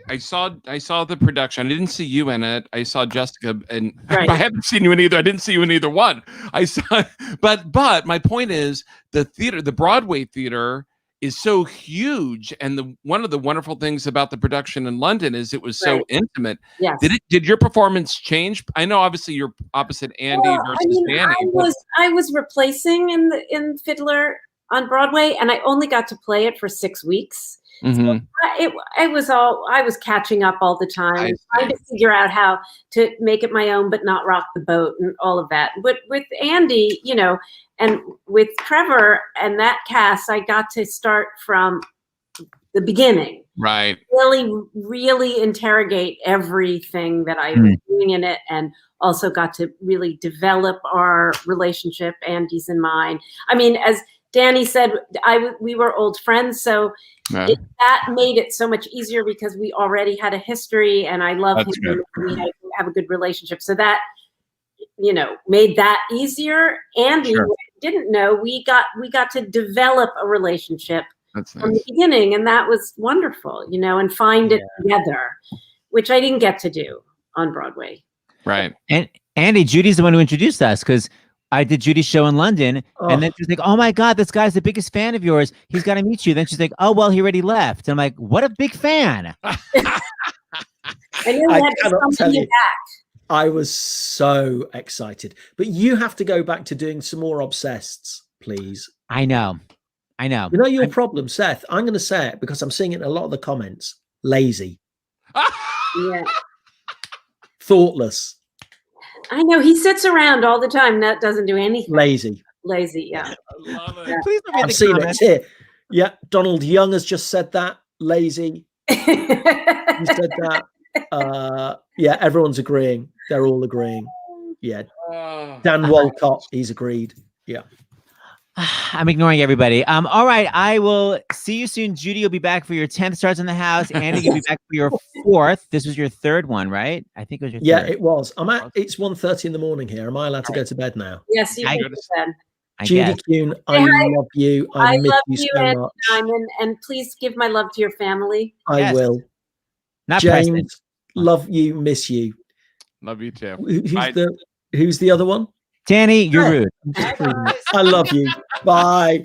I saw the production. I didn't see you in it. I saw Jessica, and I haven't seen you in either. I didn't see you in either one. I saw, but my point is the theater, the Broadway theater, is so huge, and one of the wonderful things about the production in London is it was so intimate. Yes. Did your performance change? I know obviously you're opposite Andy versus Danny. I was replacing in Fiddler on Broadway, and I only got to play it for 6 weeks. So I was catching up all the time, trying to figure out how to make it my own but not rock the boat and all of that. But with Andy, and with Trevor and that cast, I got to start from the beginning. Right. Really, really interrogate everything that I was doing in it, and also got to really develop our relationship, Andy's and mine. I mean, as Danny said, we were old friends, so that made it so much easier because we already had a history, and I love him. Good. We have a good relationship, so that made that easier. Andy didn't know we got to develop a relationship from the beginning, and that was wonderful, and find it together, which I didn't get to do on Broadway. Right. And Andy, Judy's the one who introduced us because I did Judy's show in London, and then she's like, "Oh my God, this guy's the biggest fan of yours. He's got to meet you." Then she's like, "Oh well, he already left." And I'm like, "What a big fan!" I knew we had to come back. I was so excited, but you have to go back to doing some more Obsesseds, please. I know. You know your problem, Seth. I'm going to say it because I'm seeing it in a lot of the comments. Lazy. Yeah. Thoughtless. I know he sits around all the time. That doesn't do anything. Lazy. Yeah. I love it. Yeah. Please don't I've seen it here. Yeah, Donald Young has just said that. Lazy. He said that. Yeah, everyone's agreeing. They're all agreeing. Yeah. Dan Walcott, he's agreed. Yeah. I'm ignoring everybody. All right, I will see you soon. Judy will be back for your 10th Stars in the House. Andy will be back for your 4th. This was your 3rd one, right? I think it was your 3rd. Yeah, it was. It's 1:30 in the morning here. Am I allowed to go to bed now? Yes, you can go to bed. Judy Kuhn, I love you. I miss love you so much. Nyman, and please give my love to your family. I will. Not James, Preston. love you, miss you. Love you too. Who's the other one? Danny, you're rude. I love you. Bye.